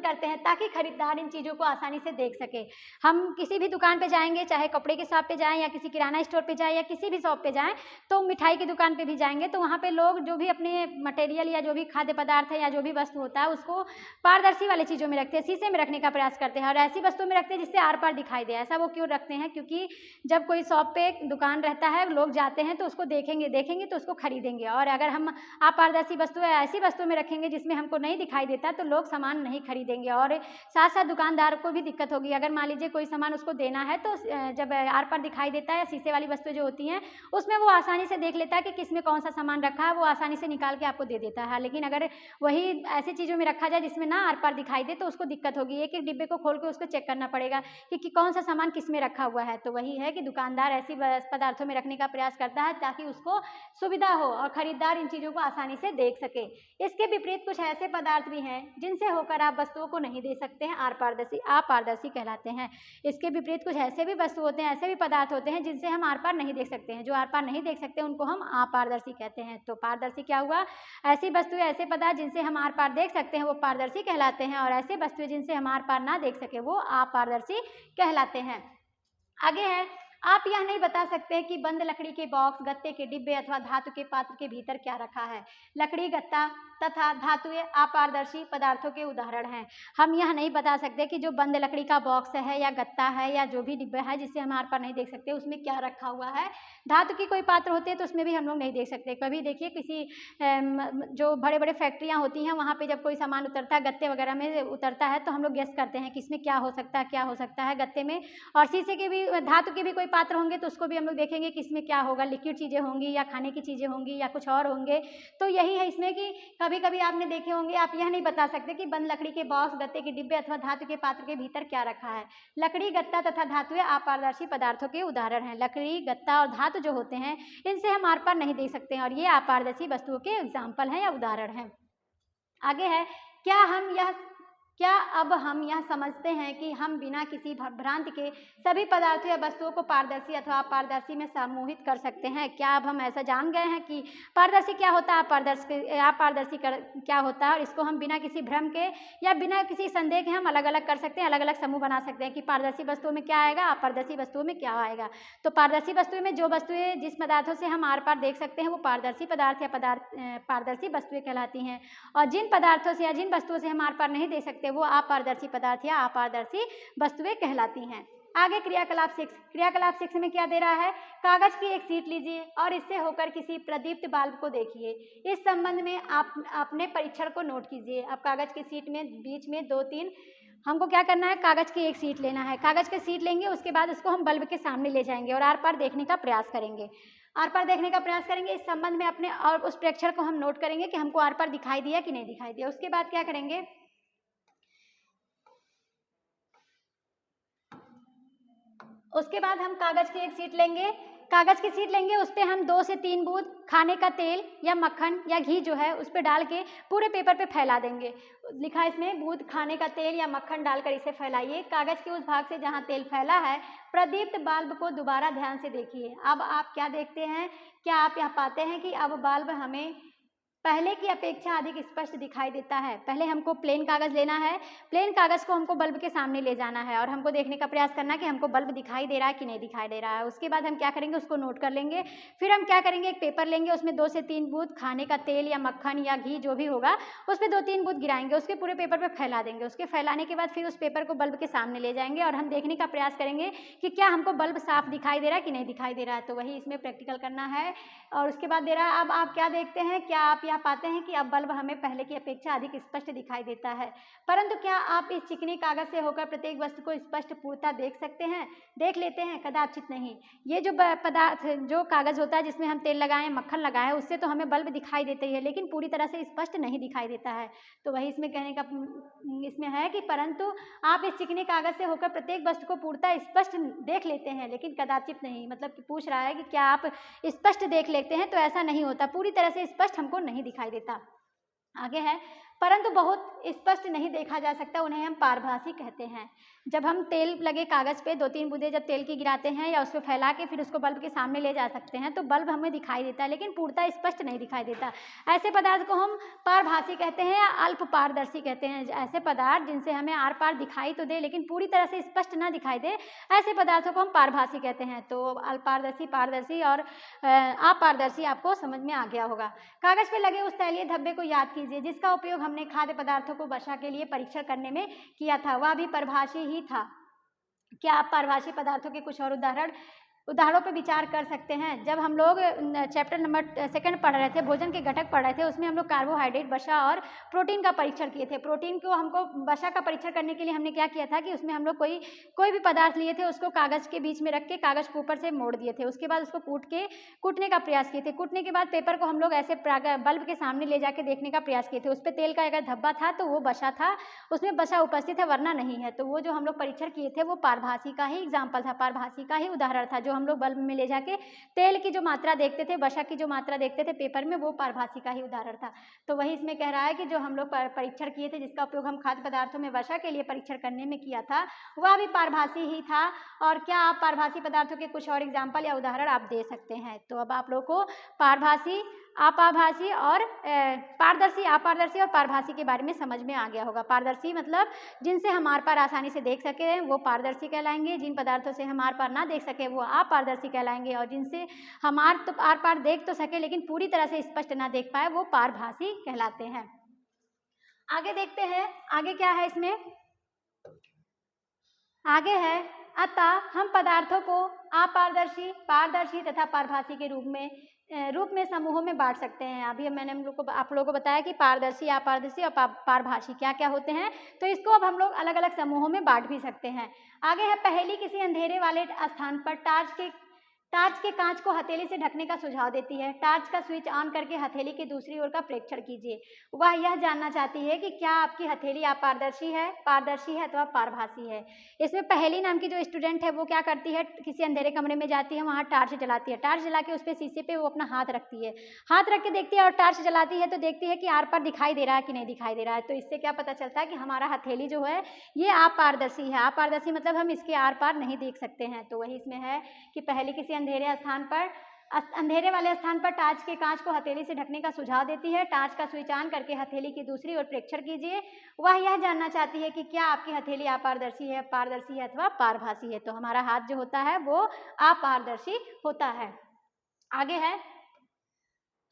करते हैं ताकि खरीदार इन चीज़ों को आसानी से देख सके। हम किसी भी दुकान पे जाएंगे, चाहे कपड़े के शॉप पे जाएं या किसी किराना स्टोर पे जाएं या किसी भी शॉप पे जाएं, तो मिठाई की दुकान पे भी जाएंगे तो वहाँ पे लोग जो भी अपने मटेरियल या जो भी खाद्य पदार्थ है या जो भी वस्तु होता है उसको पारदर्शी वाली चीज़ों में रखते हैं, शीशे में रखने का प्रयास करते हैं और ऐसी वस्तुओं में रखते हैं जिससे आर पार दिखाई दे। ऐसा वो क्यों रखते हैं? क्योंकि जब कोई शॉप पे दुकान रहता है, लोग जाते हैं तो उसको देखेंगे तो उसको खरीदेंगे, और अगर हम अपारदर्शी वस्तु ऐसी वस्तु में रखेंगे जिसमें हमको नहीं दिखाई देता तो लोग सामान नहीं खरीदेंगे और साथ साथ दुकानदार को भी दिक्कत होगी। अगर मान लीजिए कोई सामान उसको देना है तो जब आर पार दिखाई देता है, शीशे वाली वस्तु जो होती हैं उसमें वो आसानी से देख लेता है कि किस में कौन सा सामान रखा है, वो आसानी से निकाल के आपको दे देता है। लेकिन अगर वही ऐसी चीज़ों में रखा जाए जिसमें ना आर पार दिखाई दे तो उसको दिक्कत होगी, एक एक डिब्बे को खोल के उसको चेक करना पड़ेगा कि कौन सा सामान किस में रखा हुआ है। तो वही है कि दुकानदार ऐसी पदार्थों में रखने का प्रयास करता है ताकि उसको सुविधा हो और खरीदार इन चीज़ों को आसानी से देख सके। इसके विपरीत कुछ ऐसे पदार्थ भी हैं जिनसे होकर आप वस्तुओं को नहीं दे सकते हैं, अपारदर्शी कहलाते हैं। इसके विपरीत कुछ ऐसे भी वस्तु होते हैं, ऐसे भी पदार्थ होते हैं जिनसे हम आर पार नहीं देख सकते हैं। जो आर पार नहीं देख सकते उनको हम अपारदर्शी कहते हैं। तो पारदर्शी क्या हुआ? ऐसी वस्तुएं, ऐसे पदार्थ जिनसे हम आर पार देख सकते हैं वो पारदर्शी कहलाते हैं, और ऐसे वस्तुएं जिनसे हम आर पार ना देख सके वो अपारदर्शी कहलाते हैं। आगे है, आप यह नहीं बता सकते कि बंद लकड़ी के बॉक्स, गत्ते के डिब्बे अथवा धातु के पात्र के भीतर क्या रखा है। लकड़ी, गत्ता तथा धातुएं अपारदर्शी पदार्थों के उदाहरण हैं। हम यह नहीं बता सकते कि जो बंद लकड़ी का बॉक्स है या गत्ता है या जो भी डिब्बा है जिससे हम आर पार नहीं देख सकते उसमें क्या रखा हुआ है। धातु की कोई पात्र होते हैं तो उसमें भी हम लोग नहीं देख सकते। कभी देखिए किसी जो बड़े बड़े फैक्ट्रियाँ होती हैं वहाँ पे जब कोई सामान उतरता है, गत्ते वगैरह में उतरता है, तो हम लोग गेस करते हैं कि इसमें क्या हो सकता है गत्ते में। और शीशे के भी, धातु के भी कोई पात्र होंगे तो उसको भी हम लोग देखेंगे कि इसमें क्या होगा, लिक्विड चीज़ें होंगी या खाने की चीज़ें होंगी या कुछ और होंगे। तो यही है इसमें कि कभी कभी आपने देखे होंगे, आप यह नहीं बता सकते कि बंद लकड़ी के बॉक्स, गत्ते के डिब्बे अथवा धातु के पात्र के भीतर क्या रखा है। लकड़ी, गत्ता तथा धातुएं अपारदर्शी पदार्थों के उदाहरण हैं। लकड़ी, गत्ता और धातु जो होते हैं इनसे हम आर पार नहीं देख सकते हैं और ये अपारदर्शी वस्तुओं के एग्जाम्पल हैं या उदाहरण हैं। आगे है, क्या अब हम यह समझते हैं कि हम बिना किसी भ्रांति के सभी पदार्थों या वस्तुओं को पारदर्शी अथवा अपारदर्शी में समूहित कर सकते हैं? क्या अब हम ऐसा जान गए हैं कि पारदर्शी क्या होता है, अपारदर्शी क्या होता है, और इसको हम बिना किसी भ्रम के या बिना किसी संदेह के हम अलग अलग कर सकते हैं, अलग अलग समूह बना सकते हैं कि पारदर्शी वस्तुओं में क्या आएगा, अपारदर्शी वस्तुओं में क्या आएगा। तो पारदर्शी वस्तुएं में जो वस्तुएं, जिस पदार्थों से हम आर पार देख सकते हैं वो पारदर्शी पदार्थ या पारदर्शी वस्तुएं कहलाती हैं, और जिन पदार्थों से या जिन वस्तुओं से हम आर पार नहीं देख सकते वो अपारदर्शी पदार्थ या अपारदर्शी वस्तुएं कहलाती हैं। आगे क्रियाकलाप 6 में क्या दे रहा है? कागज की एक शीट लीजिए और इससे होकर किसी प्रदीप्त बाल्ब को देखिए। इस संबंध में आप अपने परीक्षण को नोट कीजिए। अब कागज की शीट में बीच में 2-3 हमको क्या करना है, कागज की एक शीट लेना है। कागज की शीट लेंगे, उसके बाद उसको हम बल्ब के सामने ले जाएंगे और आर पार देखने का प्रयास करेंगे। इस संबंध में अपने और उस प्रेक्षण को हम नोट करेंगे कि हमको आर पार दिखाई दिया कि नहीं दिखाई दिया। उसके बाद क्या करेंगे, उसके बाद हम कागज की एक शीट लेंगे, उस पर हम 2 से 3 बूंद खाने का तेल या मक्खन या घी जो है उस पर डाल के पूरे पेपर पे फैला देंगे। लिखा है इसमें, बूंद खाने का तेल या मक्खन डालकर इसे फैलाइए। कागज के उस भाग से जहाँ तेल फैला है प्रदीप्त बाल्ब को दोबारा ध्यान से देखिए। अब आप क्या देखते हैं? क्या आप यह पाते हैं कि अब बाल्ब हमें पहले की अपेक्षा अधिक स्पष्ट दिखाई देता है। पहले हमको प्लेन कागज़ लेना है, प्लेन कागज़ को हमको बल्ब के सामने ले जाना है और हमको देखने का प्रयास करना है कि हमको बल्ब दिखाई दे रहा है कि नहीं दिखाई दे रहा है। उसके बाद हम क्या करेंगे, उसको नोट कर लेंगे। फिर हम क्या करेंगे, एक पेपर लेंगे, उसमें 2 से 3 बूंद खाने का तेल या मक्खन या घी जो भी होगा, उस पे 2-3 बूंद गिराएंगे, उसके पूरे पेपर पे फैला देंगे। उसके फैलाने के बाद फिर उस पेपर को बल्ब के सामने ले जाएंगे और हम देखने का प्रयास करेंगे कि क्या हमको बल्ब साफ दिखाई दे रहा है कि नहीं दिखाई दे रहा है। तो वही इसमें प्रैक्टिकल करना है। और उसके बाद दे रहा है, अब आप क्या देखते हैं, क्या आप यहाँ पाते हैं कि अब बल्ब हमें पहले की अपेक्षा अधिक स्पष्ट दिखाई देता है। परंतु क्या आप इस चिकने कागज से होकर प्रत्येक वस्तु को स्पष्ट पूर्णतः देख सकते हैं, देख लेते हैं? कदाचित नहीं। ये जो पदार्थ, जो कागज होता है जिसमें हम तेल लगाएं, मक्खन लगाएं, उससे तो हमें बल्ब दिखाई देते ही है, लेकिन पूरी तरह से स्पष्ट नहीं दिखाई देता है। तो वही इसमें कहने का इसमें है कि परंतु आप इस चिकने कागज से होकर प्रत्येक वस्तु को पूर्णतः स्पष्ट देख लेते हैं, लेकिन कदाचित नहीं। मतलब कि पूछ रहा है कि क्या आप स्पष्ट देख लेते हैं, तो ऐसा नहीं होता, पूरी तरह से स्पष्ट हमको नहीं दिखाई देता। आगे है, परंतु बहुत स्पष्ट नहीं देखा जा सकता, उन्हें हम पारभासी कहते हैं। जब हम तेल लगे कागज़ पे 2-3 बूंदें जब तेल की गिराते हैं या उस पर फैला के फिर उसको बल्ब के सामने ले जा सकते हैं, तो बल्ब हमें दिखाई देता है, लेकिन पूर्णतः स्पष्ट नहीं दिखाई देता। ऐसे पदार्थ को हम पारभासी कहते हैं या अल्प पारदर्शी कहते हैं। ऐसे पदार्थ जिनसे हमें आर पार दिखाई तो दे, लेकिन पूरी तरह से स्पष्ट ना दिखाई दे, ऐसे पदार्थों को हम पारभासी कहते हैं। तो अल्पारदर्शी, पारदर्शी और अपारदर्शी आपको समझ में आ गया होगा। कागज़ पे लगे उस तैलीय धब्बे को याद कीजिए जिसका उपयोग हमने खाद्य पदार्थों को वर्षा के लिए परीक्षण करने में किया था, वह भी पारभासी ही था। क्या आप पारभासी पदार्थों के कुछ और उदाहरणों पर विचार कर सकते हैं? जब हम लोग चैप्टर नंबर 2 पढ़ रहे थे, भोजन के घटक पढ़ रहे थे, उसमें हम लोग कार्बोहाइड्रेट, वसा और प्रोटीन का परीक्षण किए थे। प्रोटीन को हमको वसा का परीक्षण करने के लिए हमने क्या किया था कि उसमें हम लोग कोई भी पदार्थ लिए थे, उसको कागज़ के बीच में रख के कागज़ को ऊपर से मोड़ दिए थे। उसके बाद उसको कूटने का प्रयास किए थे। कूटने के बाद पेपर को हम लोग ऐसे बल्ब के सामने ले जाके देखने का प्रयास किए थे। उस पर तेल का अगर धब्बा था तो वो वसा था, उसमें वसा उपस्थित है, वरना नहीं है। तो वो जो हम लोग परीक्षण किए थे वो पारभासी का ही एग्जाम्पल था, पारभासी का ही उदाहरण था। जो हम लोग बल्ब में ले जाके तेल की जो मात्रा देखते थे, वसा की जो मात्रा देखते थे पेपर में, वो पारभासी का ही उदाहरण था। तो वही इसमें कह रहा है कि जो हम लोग परीक्षण किए थे, जिसका उपयोग हम खाद्य पदार्थों में वसा के लिए परीक्षण करने में किया था, वह भी पारभासी ही था। और क्या आप पारभासी पदार्थों के कुछ और एग्जाम्पल या उदाहरण आप दे सकते हैं? तो अब आप लोग को पारभासी, अपारभासी और पारदर्शी, अपारदर्शी और पारभासी के बारे में समझ में आ गया होगा। पारदर्शी मतलब जिनसे हम आर पार आसानी से देख सके वो पारदर्शी कहलाएंगे, जिन पदार्थों से हम आर पार ना देख सके वो अपारदर्शी कहलाएंगे, और जिनसे हम आर पार देख तो सके लेकिन पूरी तरह से स्पष्ट ना देख पाए वो पारभासी कहलाते हैं। आगे देखते हैं, आगे क्या है इसमें? आगे है, अतः हम पदार्थों को अपारदर्शी, पारदर्शी तथा पारभासी के रूप में समूहों में बांट सकते हैं। अभी मैंने आप लोगों को बताया कि पारदर्शी, अपारदर्शी और पारभासी क्या क्या होते हैं, तो इसको अब हम लोग अलग अलग समूहों में बांट भी सकते हैं। आगे है, पहेली किसी अंधेरे वाले स्थान पर टार्च के कांच को हथेली से ढकने का सुझाव देती है। टार्च का स्विच ऑन करके हथेली की दूसरी ओर का प्रेक्षण कीजिए। वह यह जानना चाहती है कि क्या आपकी हथेली अपारदर्शी है, पारदर्शी है अथवा पारभासी है। इसमें पहेली नाम की जो स्टूडेंट है वो क्या करती है, किसी अंधेरे कमरे में जाती है, वहाँ टार्च जलाती है। टार्च जला के उस पर शीशे पे वो अपना हाथ रखती है, हाथ रख के देखती है और टार्च जलाती है तो देखती है कि आर पार दिखाई दे रहा है कि नहीं दिखाई दे रहा है। तो इससे क्या पता चलता है कि हमारा हथेली जो है ये अपारदर्शी है। अपारदर्शी मतलब हम इसके आर पार नहीं देख सकते हैं। तो वही इसमें है कि पहेली किसी अंधेरे वाले स्थान पर टार्च के कांच को हथेली से ढकने का सुझाव देती है। टार्च का स्विच ऑन करके हथेली की दूसरी ओर प्रेक्षण कीजिए। वह यह जानना चाहती है कि क्या आपकी हथेली अपारदर्शी है, पारदर्शी है अथवा पारभासी है। तो हमारा हाथ जो होता है वो अपारदर्शी होता है। आगे है,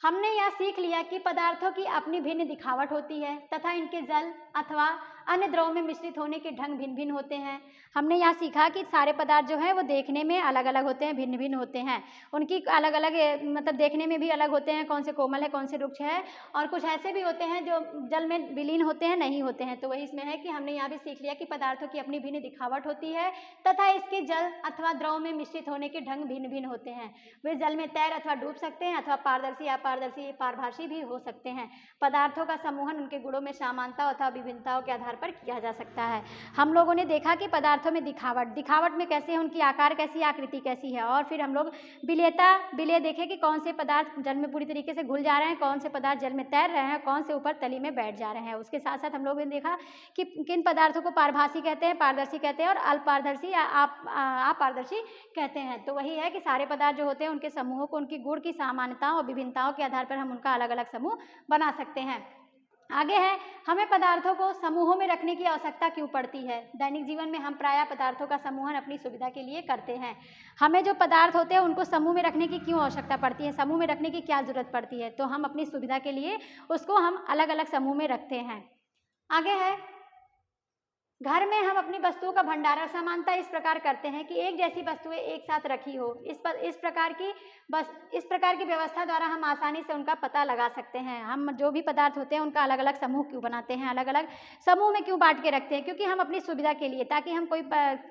हमने यह सीख लिया कि पदार्थों की अपनी भिन्न दिखावट होती है तथा इनके जल अथवा अन्य द्रव में मिश्रित होने के ढंग भिन्न भिन्न होते हैं। हमने यह सीखा कि सारे पदार्थ जो हैं वो देखने में अलग अलग होते हैं, भिन्न भिन्न होते हैं। उनकी अलग अलग मतलब देखने में भी अलग होते हैं, कौन से कोमल है, कौन से रुक्ष है, और कुछ ऐसे भी होते हैं जो जल में विलीन होते हैं, नहीं होते हैं। तो वही इसमें है कि हमने यहाँ भी सीख लिया कि पदार्थों की अपनी भिन्न दिखावट होती है तथा इसके जल अथवा द्रव में मिश्रित होने के ढंग भिन्न भिन्न होते हैं। वे जल में तैर अथवा डूब सकते हैं अथवा पारदर्शी, अपारदर्शी, पारभासी भी हो सकते हैं। पदार्थों का समूहन उनके गुणों में समानता अथवा विभिन्नताओं के आधार पर किया जा सकता है। हम लोगों ने देखा कि पदार्थों में दिखावट में कैसे है, उनकी आकार कैसी है, आकृति कैसी है, और फिर हम लोग विलेय देखे कि कौन से पदार्थ जल में पूरी तरीके से घुल जा रहे हैं, कौन से पदार्थ जल में तैर रहे हैं, कौन से ऊपर तली में बैठ जा रहे हैं। उसके साथ साथ हम लोगों ने देखा कि किन पदार्थों को पारभासी कहते हैं, पारदर्शी कहते हैं और अल्पपारदर्शी या अपारदर्शी कहते हैं। तो वही है कि सारे पदार्थ जो होते हैं उनके समूहों को उनकी गुण की सामान्यताओं और विभिन्नताओं के आधार पर हम उनका अलग अलग समूह बना सकते हैं। आगे है, हमें पदार्थों को समूहों में रखने की आवश्यकता क्यों पड़ती है। दैनिक जीवन में हम प्रायः पदार्थों का समूहन अपनी सुविधा के लिए करते हैं। हमें जो पदार्थ होते हैं उनको समूह में रखने की क्यों आवश्यकता पड़ती है, समूह में रखने की क्या जरूरत पड़ती है, तो हम अपनी सुविधा के लिए उसको हम अलग अलग समूह में रखते हैं। आगे है, घर में हम अपनी वस्तुओं का भंडारण सामान्यतः इस प्रकार करते हैं कि एक जैसी वस्तुएं एक साथ रखी हो। इस प्रकार की व्यवस्था द्वारा हम आसानी से उनका पता लगा सकते हैं। हम जो भी पदार्थ होते हैं उनका अलग अलग समूह क्यों बनाते हैं, अलग अलग समूह में क्यों बांट के रखते हैं, क्योंकि हम अपनी सुविधा के लिए, ताकि हम कोई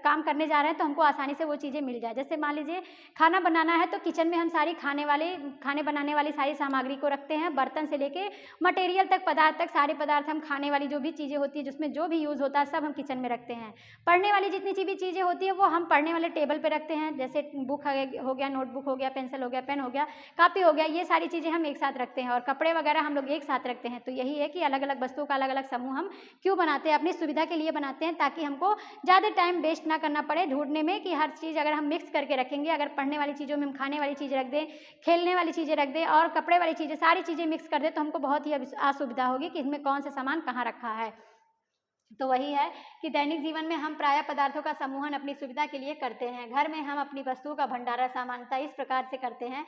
काम करने जा रहे हैं तो हमको आसानी से वो चीज़ें मिल जाए। जैसे मान लीजिए खाना बनाना है तो किचन में हम सारी खाने बनाने वाली सारी सामग्री को रखते हैं, बर्तन से लेके मटेरियल तक, पदार्थ तक, सारे पदार्थ हम खाने वाली जो भी चीज़ें होती है जिसमें जो भी यूज़ होता है सब हम किचन में रखते हैं। पढ़ने वाली जितनी भी चीज़ें होती है वो हम पढ़ने वाले टेबल पे रखते हैं, जैसे बुक हो गया, नोटबुक हो गया, पेंसिल हो गया, पेन हो गया, कापी हो गया, ये सारी चीज़ें हम एक साथ रखते हैं। और कपड़े वगैरह हम लोग एक साथ रखते हैं। तो यही है कि अलग अलग वस्तुओं का अलग अलग समूह हम क्यों बनाते हैं, अपनी सुविधा के लिए बनाते हैं, ताकि हमको ज़्यादा टाइम वेस्ट ना करना पड़े ढूंढने में कि हर चीज़ अगर हम मिक्स करके रखेंगे, अगर पढ़ने वाली चीज़ों में हम खाने वाली चीज़ रख दें, खेलने वाली चीज़ें रख दें और कपड़े वाली चीज़ें, सारी चीज़ें मिक्स कर दें तो हमको बहुत ही असुविधा होगी कि इसमें कौन सा सामान कहाँ रखा है। तो वही है कि दैनिक जीवन में हम प्रायः पदार्थों का समूहन अपनी सुविधा के लिए करते हैं। घर में हम अपनी वस्तुओं का भंडारण सामान्यतः इस प्रकार से करते हैं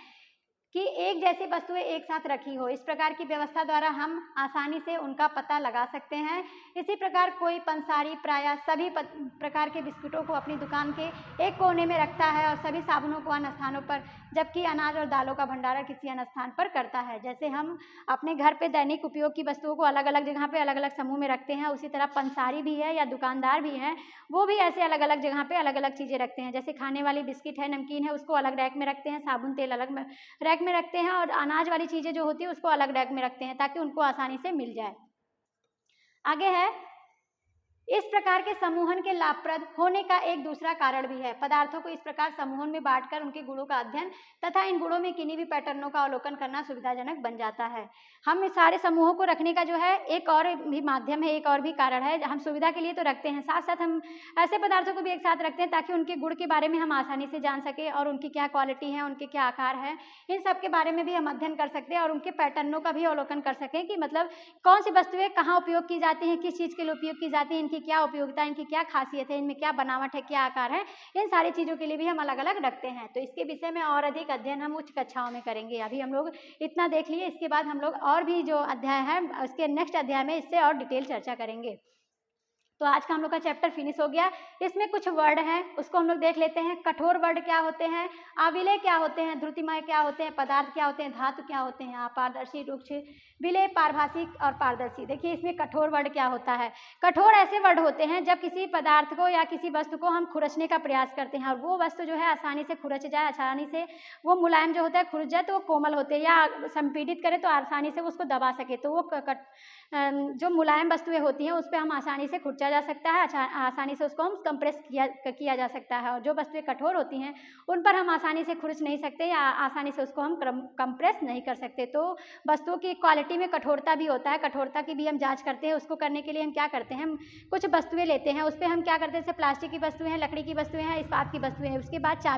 कि एक जैसी वस्तुएं एक साथ रखी हो। इस प्रकार की व्यवस्था द्वारा हम आसानी से उनका पता लगा सकते हैं। इसी प्रकार कोई पंसारी प्रायः सभी प्रकार के बिस्कुटों को अपनी दुकान के एक कोने में रखता है और सभी साबुनों को अन्य स्थानों पर, जबकि अनाज और दालों का भंडारण किसी अन्य स्थान पर करता है। जैसे हम अपने घर पे दैनिक उपयोग की वस्तुओं को अलग अलग जगह पे अलग अलग समूह में रखते हैं, उसी तरह पंसारी भी है या दुकानदार भी हैं, वो भी ऐसे अलग अलग जगह पे अलग अलग चीज़ें रखते हैं। जैसे खाने वाली बिस्किट है, नमकीन है, उसको अलग रैक में रखते हैं, साबुन तेल अलग रैक में रखते हैं और अनाज वाली चीज़ें जो होती है उसको अलग रैक में रखते हैं ताकि उनको आसानी से मिल जाए। आगे है, इस प्रकार के समूहन के लाभप्रद होने का एक दूसरा कारण भी है। पदार्थों को इस प्रकार समूहन में बांटकर उनके गुणों का अध्ययन तथा इन गुणों में किन्हीं भी पैटर्नों का अवलोकन करना सुविधाजनक बन जाता है। हम इस सारे समूहों को रखने का जो है एक और भी माध्यम है, एक और भी कारण है। हम सुविधा के लिए तो रखते हैं, साथ साथ हम ऐसे पदार्थों को भी एक साथ रखते हैं ताकि उनके गुण के बारे में हम आसानी से जान सकें और उनकी क्या क्वालिटी है, उनके क्या आकार है, इन सब के बारे में भी हम अध्ययन कर सकते हैं और उनके पैटर्नों का भी अवलोकन कर सकें कि मतलब कौन सी वस्तुएं कहाँ उपयोग की जाती हैं, किस चीज़ के लिए उपयोग की जाती है, इनकी क्या उपयोगिता, इनकी क्या खासियत है, इनमें क्या बनावट है, क्या आकार है, इन सारी चीज़ों के लिए भी हम अलग अलग रखते हैं। तो इसके विषय में और अधिक अध्ययन हम उच्च कक्षाओं में करेंगे। अभी हम लोग इतना देख लिए, इसके बाद हम लोग और भी जो अध्याय है उसके नेक्स्ट अध्याय में इससे और डिटेल चर्चा करेंगे। तो आज का हम लोग का चैप्टर फिनिश हो गया। इसमें कुछ वर्ड हैं उसको हम लोग देख लेते हैं। कठोर वर्ड क्या होते हैं, आविलय क्या होते हैं, ध्रुतिमय क्या होते हैं, पदार्थ क्या होते हैं, धातु क्या होते हैं, अपारदर्शी, रुक्ष, विलेय, पारभाषिक और पारदर्शी। देखिए इसमें कठोर वर्ड क्या होता है। कठोर ऐसे वर्ड होते हैं जब किसी पदार्थ को या किसी वस्तु को हम खुरचने का प्रयास करते हैं और वो वस्तु जो है आसानी से खुरच जाए, आसानी से वो मुलायम जो होता है खुरच जाए तो वो कोमल होते हैं, या संपीड़ित करें तो आसानी से उसको दबा सके, तो वो जो मुलायम वस्तुएं होती हैं उस पर हम आसानी से खुरचा जा सकता है, आसानी से उसको हम कंप्रेस किया जा सकता है। और जो वस्तुएं कठोर होती हैं उन पर हम आसानी से खुरच नहीं सकते या आसानी से उसको हम कंप्रेस नहीं कर सकते। तो वस्तुओं की क्वालिटी में कठोरता भी होता है, कठोरता की भी हम जांच करते हैं। उसको करने के लिए हम क्या करते हैं, हम कुछ वस्तुएं लेते हैं, उस पर हम क्या करते हैं, जैसे प्लास्टिक की वस्तुएं हैं, लकड़ी की वस्तुएं हैं, इस्पात की वस्तुएं हैं। उसके बाद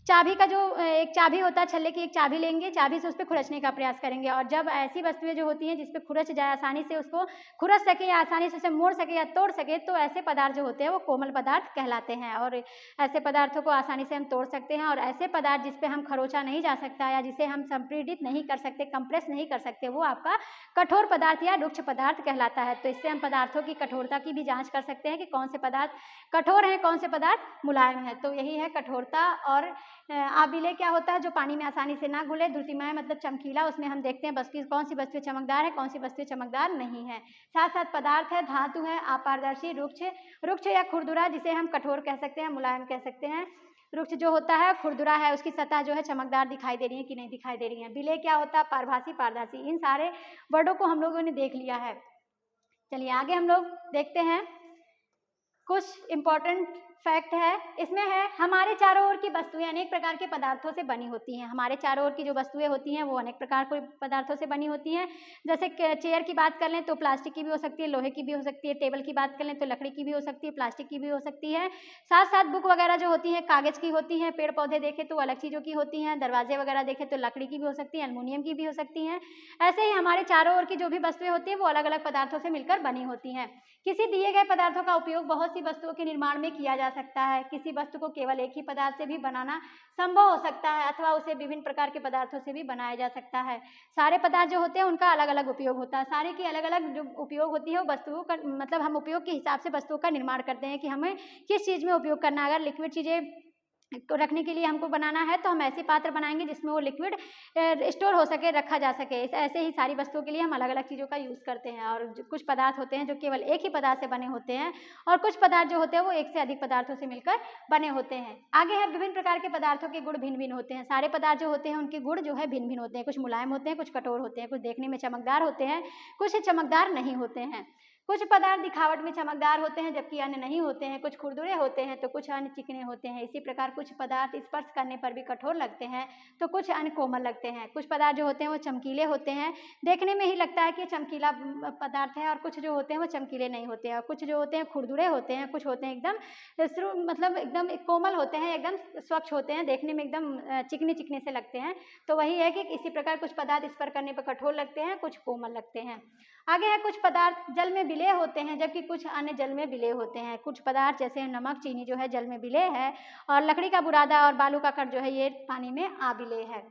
चाबी का जो एक चाबी होता है, छल्ले की एक चाबी लेंगे, चाबी से उस पर खुरचने का प्रयास करेंगे। और जब ऐसी वस्तुएं जो होती हैं जिस पे खुरच जाए, आसानी से उसको खुरच सके या आसानी से उसे मोड़ सके या तोड़ सके, तो ऐसे पदार्थ जो होते हैं वो कोमल पदार्थ कहलाते हैं। और ऐसे पदार्थों को आसानी से हम तोड़ सकते हैं। और ऐसे पदार्थ जिस पे हम खरोचा नहीं जा सकता या जिसे हम संपीड़ित नहीं कर सकते, कंप्रेस नहीं कर सकते, वो आपका कठोर पदार्थ या रुक्ष पदार्थ कहलाता है। तो इससे हम पदार्थों की कठोरता की भी जाँच कर सकते हैं कि कौन से पदार्थ कठोर हैं, कौन से पदार्थ मुलायम है। तो यही है कठोरता। और आविलय क्या होता है, जो पानी में आसानी से ना घुले। ध्रुतिमय मतलब चमकीला, उसमें हम देखते हैं बस कौन सी वस्तु चमकदार है, कौन सी वस्तु चमकदार नहीं है। साथ साथ पदार्थ है, धातु है, अपारदर्शी, रुक्ष या खुरदुरा, जिसे हम कठोर कह सकते हैं, मुलायम कह सकते हैं। रुक्ष जो होता है खुरदुरा है, उसकी सतह जो है चमकदार दिखाई दे रही है कि नहीं दिखाई दे रही है। विलेय क्या होता है, पारभासी, पारदर्शी। इन सारे वर्डों को हम लोगों ने देख लिया है। चलिए आगे हम लोग देखते हैं, कुछ इम्पोर्टेंट फैक्ट है इसमें है, हमारे चारों ओर की वस्तुएं अनेक प्रकार के पदार्थों से बनी होती हैं। हमारे चारों ओर की जो वस्तुएं होती हैं वो अनेक प्रकार के पदार्थों से बनी होती हैं। जैसे चेयर की बात कर लें तो प्लास्टिक की भी हो सकती है, लोहे की भी हो सकती है। टेबल की बात कर लें तो लकड़ी की भी हो सकती है, प्लास्टिक की भी हो सकती है। साथ साथ बुक वगैरह जो होती हैं कागज़ की होती हैं, पेड़ पौधे देखें तो अलग चीज़ों की होती हैं, दरवाजे वगैरह देखें तो लकड़ी की भी हो सकती हैं, एल्युमिनियम की भी हो सकती हैं। ऐसे ही हमारे चारों ओर की जो भी वस्तुएं होती हैं वो अलग अलग पदार्थों से मिलकर बनी होती हैं। किसी दिए गए पदार्थों का उपयोग बहुत सी वस्तुओं के निर्माण में किया जा सकता है। किसी वस्तु को केवल एक ही पदार्थ से भी बनाना संभव हो सकता है अथवा उसे विभिन्न प्रकार के पदार्थों से भी बनाया जा सकता है। सारे पदार्थ जो होते हैं उनका अलग अलग उपयोग होता है। सारे की अलग अलग जो उपयोग होती है वो वस्तुओं का मतलब हम उपयोग के हिसाब से वस्तुओं का निर्माण करते हैं कि हमें किस चीज़ में उपयोग करना है। अगर लिक्विड चीज़ें को रखने के लिए हमको बनाना है तो हम ऐसे पात्र बनाएंगे जिसमें वो लिक्विड स्टोर हो सके, रखा जा सके। ऐसे ही सारी वस्तुओं के लिए हम अलग अलग चीज़ों का यूज़ करते हैं। और कुछ पदार्थ होते हैं जो केवल एक ही पदार्थ से बने होते हैं और कुछ पदार्थ जो होते हैं वो एक से अधिक पदार्थों से मिलकर बने होते हैं। आगे है, विभिन्न प्रकार के पदार्थों के गुण भिन्न भिन्न होते हैं। सारे पदार्थ जो होते हैं उनके गुण जो है भिन्न भिन्न होते हैं। कुछ मुलायम होते हैं, कुछ कठोर होते हैं, कुछ देखने में चमकदार होते हैं, कुछ चमकदार नहीं होते हैं। कुछ पदार्थ दिखावट में चमकदार होते हैं जबकि अन्य नहीं होते हैं। कुछ खुरदुरे होते हैं तो कुछ अन्य चिकने होते हैं। इसी प्रकार कुछ पदार्थ स्पर्श करने पर भी कठोर लगते हैं तो कुछ अन्य कोमल लगते हैं। कुछ पदार्थ जो होते हैं वो चमकीले होते हैं, देखने में ही लगता है कि चमकीला पदार्थ है, और कुछ जो होते हैं वो चमकीले नहीं होते हैं। और कुछ जो होते हैं खुरदुरे होते हैं, कुछ होते हैं एकदम मतलब एकदम कोमल होते हैं, एकदम स्वच्छ होते हैं, देखने में एकदम चिकने चिकने से लगते हैं। तो वही है कि इसी प्रकार कुछ पदार्थ स्पर्श करने पर कठोर लगते हैं, कुछ कोमल लगते हैं। आगे है, कुछ पदार्थ जल में विलेय होते हैं जबकि कुछ अन्य जल में विलेय होते हैं। कुछ पदार्थ जैसे नमक, चीनी जो है जल में विलेय है, और लकड़ी का बुरादा और बालू का कण जो है ये पानी में अविलेय है।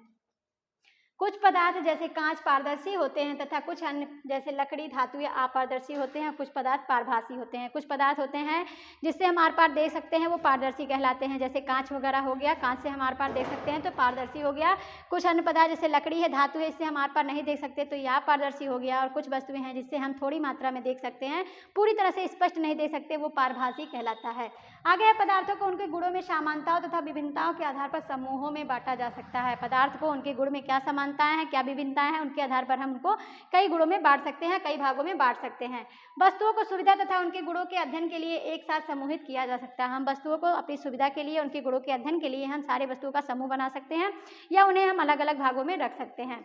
कुछ पदार्थ जैसे कांच पारदर्शी होते हैं तथा कुछ अन्य जैसे लकड़ी, धातु या अपारदर्शी होते हैं। कुछ पदार्थ पारभासी होते हैं। कुछ पदार्थ होते हैं जिससे हम आर पार देख सकते हैं, वो पारदर्शी कहलाते हैं। जैसे कांच वगैरह हो गया, कांच से हम आर पार देख सकते हैं तो पारदर्शी हो गया। कुछ अन्य पदार्थ जैसे लकड़ी है, धातु है, इससे हम आर पार नहीं देख सकते तो यह अपारदर्शी हो गया। और कुछ वस्तुएं हैं जिससे हम थोड़ी मात्रा में देख सकते हैं, पूरी तरह से स्पष्ट नहीं देख सकते, वो पारभासी कहलाता है। आगे है, पदार्थों को उनके गुणों में समानताओं तथा विभिन्नताओं के आधार पर समूहों में बांटा जा सकता है। पदार्थ को उनके गुण में क्या समानताएं हैं, क्या विभिन्नताएं हैं, उनके आधार पर हम उनको कई गुणों में बांट सकते हैं, कई भागों में बांट सकते हैं। वस्तुओं को सुविधा तथा उनके गुणों के अध्ययन के लिए एक साथ समूहित किया जा सकता है। हम वस्तुओं को अपनी सुविधा के लिए, उनके गुणों के अध्ययन के लिए हम सारे वस्तुओं का समूह बना सकते हैं या उन्हें हम अलग अलग भागों में रख सकते हैं।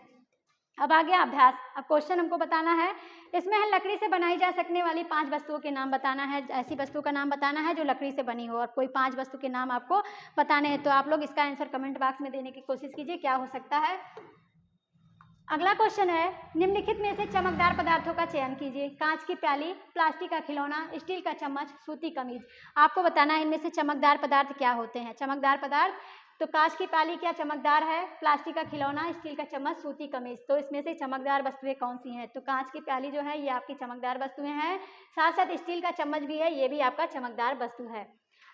अब आ गया अभ्यास। अब क्वेश्चन हमको बताना है, इसमें है लकड़ी से बनाई जा सकने वाली 5 वस्तुओं के नाम बताना है। ऐसी वस्तु का नाम बताना है जो लकड़ी से बनी हो, और कोई 5 वस्तु के नाम आपको बताने हैं। तो आप लोग इसका आंसर कमेंट बॉक्स में देने की कोशिश कीजिए, क्या हो सकता है। अगला क्वेश्चन है, निम्नलिखित में से चमकदार पदार्थों का चयन कीजिए। कांच की प्याली, प्लास्टिक का खिलौना, स्टील का चम्मच, सूती कमीज। आपको बताना है इनमें से चमकदार पदार्थ क्या होते हैं। चमकदार पदार्थ, तो कांच की प्याली क्या चमकदार है, प्लास्टिक का खिलौना, स्टील का चम्मच, सूती कमीज। तो इसमें से चमकदार वस्तुएं कौन सी हैं। तो कांच की प्याली जो है ये आपकी चमकदार वस्तुएं हैं, साथ साथ स्टील का चम्मच भी है, ये भी आपका चमकदार वस्तु है।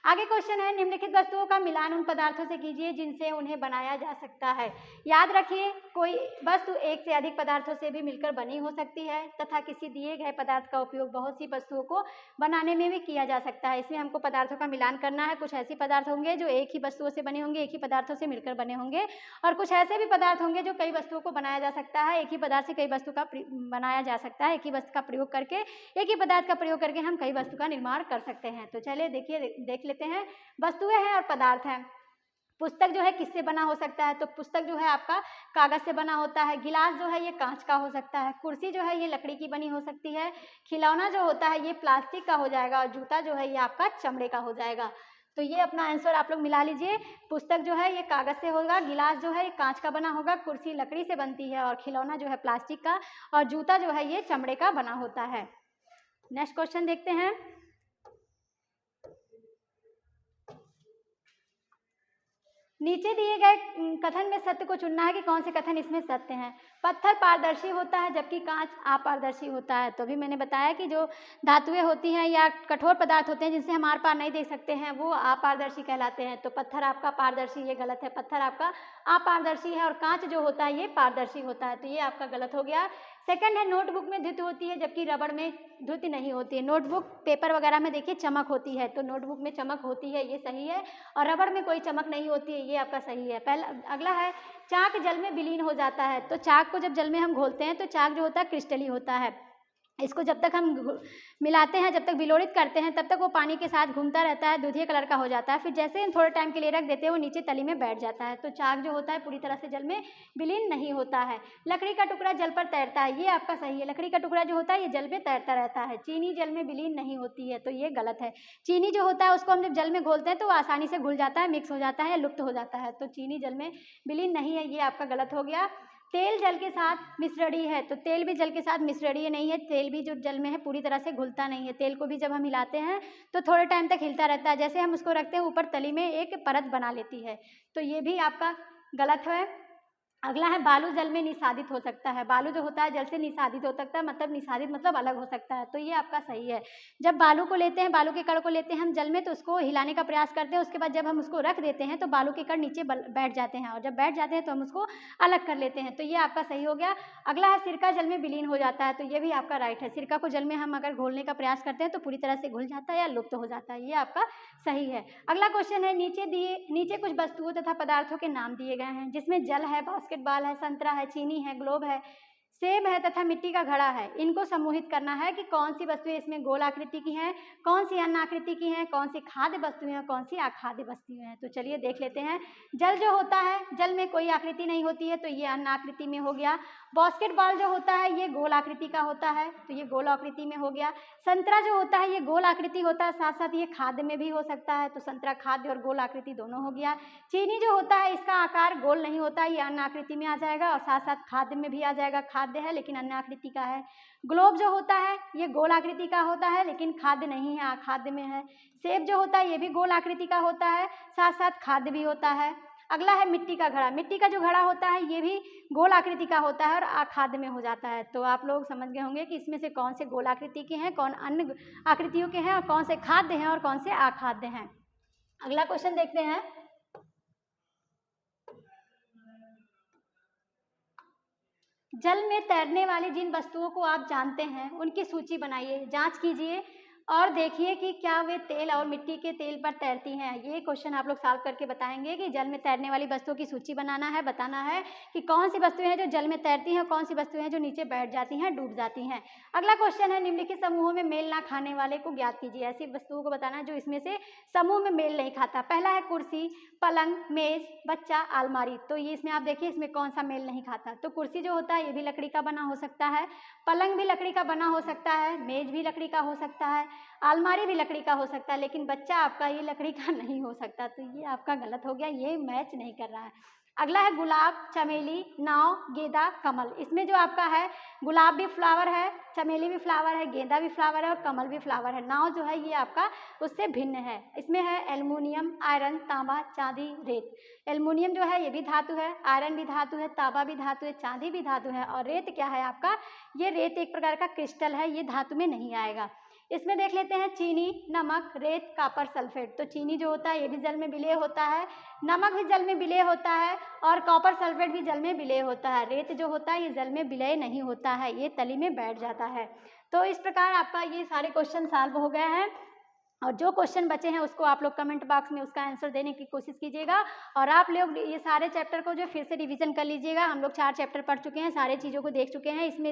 आगे क्वेश्चन है, निम्नलिखित वस्तुओं का मिलान उन पदार्थों से कीजिए जिनसे उन्हें बनाया जा सकता है। याद रखिए, कोई वस्तु एक से अधिक पदार्थों से भी मिलकर बनी हो सकती है तथा किसी दिए गए पदार्थ का उपयोग बहुत सी वस्तुओं को बनाने में भी किया जा सकता है। इसमें हमको पदार्थों का मिलान करना है। कुछ ऐसे पदार्थ होंगे जो एक ही वस्तुओं से बने होंगे, एक ही पदार्थों से मिलकर बने होंगे, और कुछ ऐसे भी पदार्थ होंगे जो कई वस्तुओं को बनाया जा सकता है। एक ही पदार्थ से कई वस्तु का बनाया जा सकता है। एक ही वस्तु का प्रयोग करके, एक ही पदार्थ का प्रयोग करके हम कई वस्तु का निर्माण कर सकते हैं। तो चलिए देखिए, देख लेते हैं। वस्तुएं हैं और पदार्थ हैं। पुस्तक जो है किससे बना हो सकता है। तो पुस्तक जो है आपका कागज से बना होता है। गिलास जो है ये कांच का हो सकता है। कुर्सी जो है ये लकड़ी की बनी हो सकती है। खिलौना जो होता है ये प्लास्टिक का हो जाएगा, और जूता जो है ये आपका चमड़े का हो जाएगा। तो ये अपना आंसर आप लोग मिला लीजिए। पुस्तक जो है ये कागज से होगा, गिलास जो है ये कांच का बना होगा, कुर्सी लकड़ी से बनती है, और खिलौना जो है प्लास्टिक का, और जूता जो है ये चमड़े का बना होता है। नेक्स्ट क्वेश्चन देखते हैं। नीचे दिए गए कथन में सत्य को चुनना है कि कौन से कथन इसमें सत्य हैं। पत्थर पारदर्शी होता है जबकि कांच अपारदर्शी होता है। तो भी मैंने बताया कि जो धातुएं होती हैं या कठोर पदार्थ होते हैं जिनसे हम आर पार नहीं देख सकते हैं, वो अपारदर्शी कहलाते हैं। तो पत्थर आपका पारदर्शी, ये गलत है। पत्थर आपका अपारदर्शी है, और कांच जो होता है ये पारदर्शी होता है। तो ये आपका गलत हो गया। सेकंड है, नोटबुक में धुत होती है जबकि रबड़ में धुत नहीं होती है। नोटबुक, पेपर वगैरह में देखिए चमक होती है, तो नोटबुक में चमक होती है, ये सही है, और रबड़ में कोई चमक नहीं होती है, ये आपका सही है। पहला अगला है, चाक जल में विलीन हो जाता है। तो चाक को जब जल में हम घोलते हैं तो चाक जो होता है क्रिस्टली होता है, इसको जब तक हम मिलाते हैं, जब तक विलोड़ित करते हैं, तब तक वो पानी के साथ घूमता रहता है, दूधिया कलर का हो जाता है। फिर जैसे ही थोड़े टाइम के लिए रख देते हैं, वो नीचे तली में बैठ जाता है। तो चाक जो होता है पूरी तरह से जल में विलीन नहीं होता है। लकड़ी का टुकड़ा जल पर तैरता है, ये आपका सही है। लकड़ी का टुकड़ा जो होता है ये जल में तैरता रहता है। चीनी जल में विलीन नहीं होती है, तो ये गलत है। चीनी जो होता है उसको हम जब जल में घोलते हैं तो वो आसानी से घुल जाता है, मिक्स हो जाता है या लुप्त हो जाता है। तो चीनी जल में विलीन नहीं है, ये आपका गलत हो गया। तेल जल के साथ मिश्रणी है, तो तेल भी जल के साथ मिश्रणी नहीं है। तेल भी जो जल में है पूरी तरह से घुलता नहीं है। तेल को भी जब हम हिलाते हैं तो थोड़े टाइम तक हिलता रहता है, जैसे हम उसको रखते हैं ऊपर तली में एक परत बना लेती है। तो ये भी आपका गलत है। अगला है बालू जल में निसादित हो सकता है। बालू जो होता है जल से निसादित हो सकता है, मतलब निसादित मतलब अलग हो सकता है, तो ये आपका सही है। जब बालू को लेते हैं, बालू के कण को लेते हैं हम जल में, तो उसको हिलाने का प्रयास करते हैं। उसके बाद जब हम उसको रख देते हैं तो बालू के कण नीचे बैठ जाते हैं, और जब बैठ जाते हैं तो हम उसको अलग कर लेते हैं। तो ये आपका सही हो गया। अगला है सिरका जल में विलीन हो जाता है, तो ये भी आपका राइट है। सिरका को जल में हम अगर घोलने का प्रयास करते हैं तो पूरी तरह से घुल जाता है या लुप्त हो जाता है, ये आपका सही है। अगला क्वेश्चन है, नीचे कुछ वस्तुओं तथा पदार्थों के नाम दिए गए हैं, जिसमें जल है, बास्केटबॉल है, संतरा है, चीनी है, ग्लोब है, सेब है तथा मिट्टी का घड़ा है। इनको समूहित करना है कि कौन सी वस्तुएं इसमें गोल आकृति की हैं, कौन सी अन्न आकृति की हैं, कौन सी खाद्य वस्तुएं हैं, कौन सी अखाद्य वस्तुएं हैं। तो चलिए देख लेते हैं। जल जो होता है, जल में कोई आकृति नहीं होती है, तो ये अन्न आकृति में हो गया। बास्केटबॉल जो होता है ये गोल आकृति का होता है, तो ये गोल आकृति में हो गया। संतरा जो होता है ये गोल आकृति होता है, साथ साथ ये खाद्य में भी हो सकता है, तो संतरा खाद्य और गोल आकृति दोनों हो गया। चीनी जो होता है इसका आकार गोल नहीं होता, ये अन्न आकृति में आ जाएगा, और साथ साथ खाद्य में भी आ जाएगा। खाद्य है लेकिन अन्न आकृति का है। ग्लोब जो होता है ये गोल आकृति का होता है लेकिन खाद्य नहीं है, अखाद्य में है। सेब जो होता है ये भी गोल आकृति का होता है, साथ साथ खाद्य भी होता है। अगला है मिट्टी का घड़ा। मिट्टी का जो घड़ा होता है ये भी गोल आकृति का होता है और अखाद्य में हो जाता है। तो आप लोग समझ गए होंगे कि इसमें से कौन से गोल आकृति के हैं, कौन अन्य आकृतियों के हैं, और कौन से खाद्य हैं और कौन से अखाद्य हैं। अगला क्वेश्चन देखते हैं। जल में तैरने वाली जिन वस्तुओं को आप जानते हैं उनकी सूची बनाइए, जांच कीजिए और देखिए कि क्या वे तेल और मिट्टी के तेल पर तैरती हैं। ये क्वेश्चन आप लोग सॉल्व करके बताएंगे कि जल में तैरने वाली वस्तुओं की सूची बनाना है, बताना है कि कौन सी वस्तुएं हैं जो जल में तैरती हैं और कौन सी वस्तुएं हैं जो नीचे बैठ जाती हैं, डूब जाती हैं। अगला क्वेश्चन है, निम्नलिखित समूहों में मेल ना खाने वाले को ज्ञात कीजिए। ऐसी वस्तुओं को बताना है जो इसमें से समूह में मेल नहीं खाता। पहला है कुर्सी, पलंग, मेज, बच्चा, अलमारी। तो ये इसमें आप देखिए इसमें कौन सा मेल नहीं खाता। तो कुर्सी जो होता है ये भी लकड़ी का बना हो सकता है, पलंग भी लकड़ी का बना हो सकता है, मेज भी लकड़ी का हो सकता है, अलमारी भी लकड़ी का हो सकता है, लेकिन बच्चा आपका ये लकड़ी का नहीं हो सकता। तो ये आपका गलत हो गया, ये मैच नहीं कर रहा है। अगला है गुलाब, चमेली, नाव, गेंदा, कमल। इसमें जो आपका है गुलाब भी फ्लावर है, चमेली भी फ्लावर है, गेंदा भी फ्लावर है और कमल भी फ्लावर है। नाव जो है ये आपका उससे भिन्न है। इसमें है एल्युमिनियम, आयरन, तांबा, चांदी, रेत। एल्युमिनियम जो है ये भी धातु है, आयरन भी धातु है, तांबा भी धातु है, चांदी भी धातु है, और रेत क्या है आपका, ये रेत एक प्रकार का क्रिस्टल है, ये धातु में नहीं आएगा। इसमें देख लेते हैं चीनी, नमक, रेत, कॉपर सल्फेट। तो चीनी जो होता है ये भी जल में विलेय होता है, नमक भी जल में विलेय होता है और कॉपर सल्फेट भी जल में विलेय होता है। रेत जो होता है ये जल में विलेय नहीं होता है, ये तली में बैठ जाता है। तो इस प्रकार आपका ये सारे क्वेश्चन सॉल्व हो गए हैं, और जो क्वेश्चन बचे हैं उसको आप लोग कमेंट बॉक्स में उसका आंसर देने की कोशिश कीजिएगा। और आप लोग ये सारे चैप्टर को जो फिर से रिवीजन कर लीजिएगा। हम लोग 4 चैप्टर पढ़ चुके हैं, सारे चीज़ों को देख चुके हैं। इसमें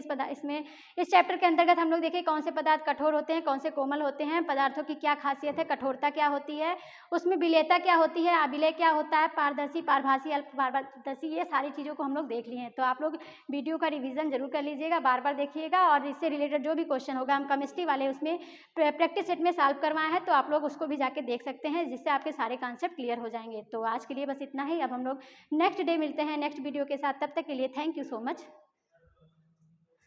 इस चैप्टर के अंतर्गत हम लोग देखें कौन से पदार्थ कठोर होते हैं, कौन से कोमल होते हैं, पदार्थों की क्या खासियत है, कठोरता क्या होती है, उसमें विलेयता क्या होती है, अविलेय क्या होता है, पारदर्शी, पारभासी, अल्प पारदर्शी, ये सारी चीज़ों को हम लोग देख लिए हैं। तो आप लोग वीडियो का रिवीजन जरूर कर लीजिएगा, बार बार देखिएगा, और इससे रिलेटेड जो भी क्वेश्चन होगा हम केमिस्ट्री वाले उसमें प्रैक्टिस सेट में सॉल्व करवाए हैं, तो आप लोग उसको भी जाके देख सकते हैं, जिससे आपके सारे कॉन्सेप्ट क्लियर हो जाएंगे। तो आज के लिए बस इतना ही। अब हम लोग नेक्स्ट डे मिलते हैं नेक्स्ट वीडियो के साथ। तब तक के लिए थैंक यू सो मच।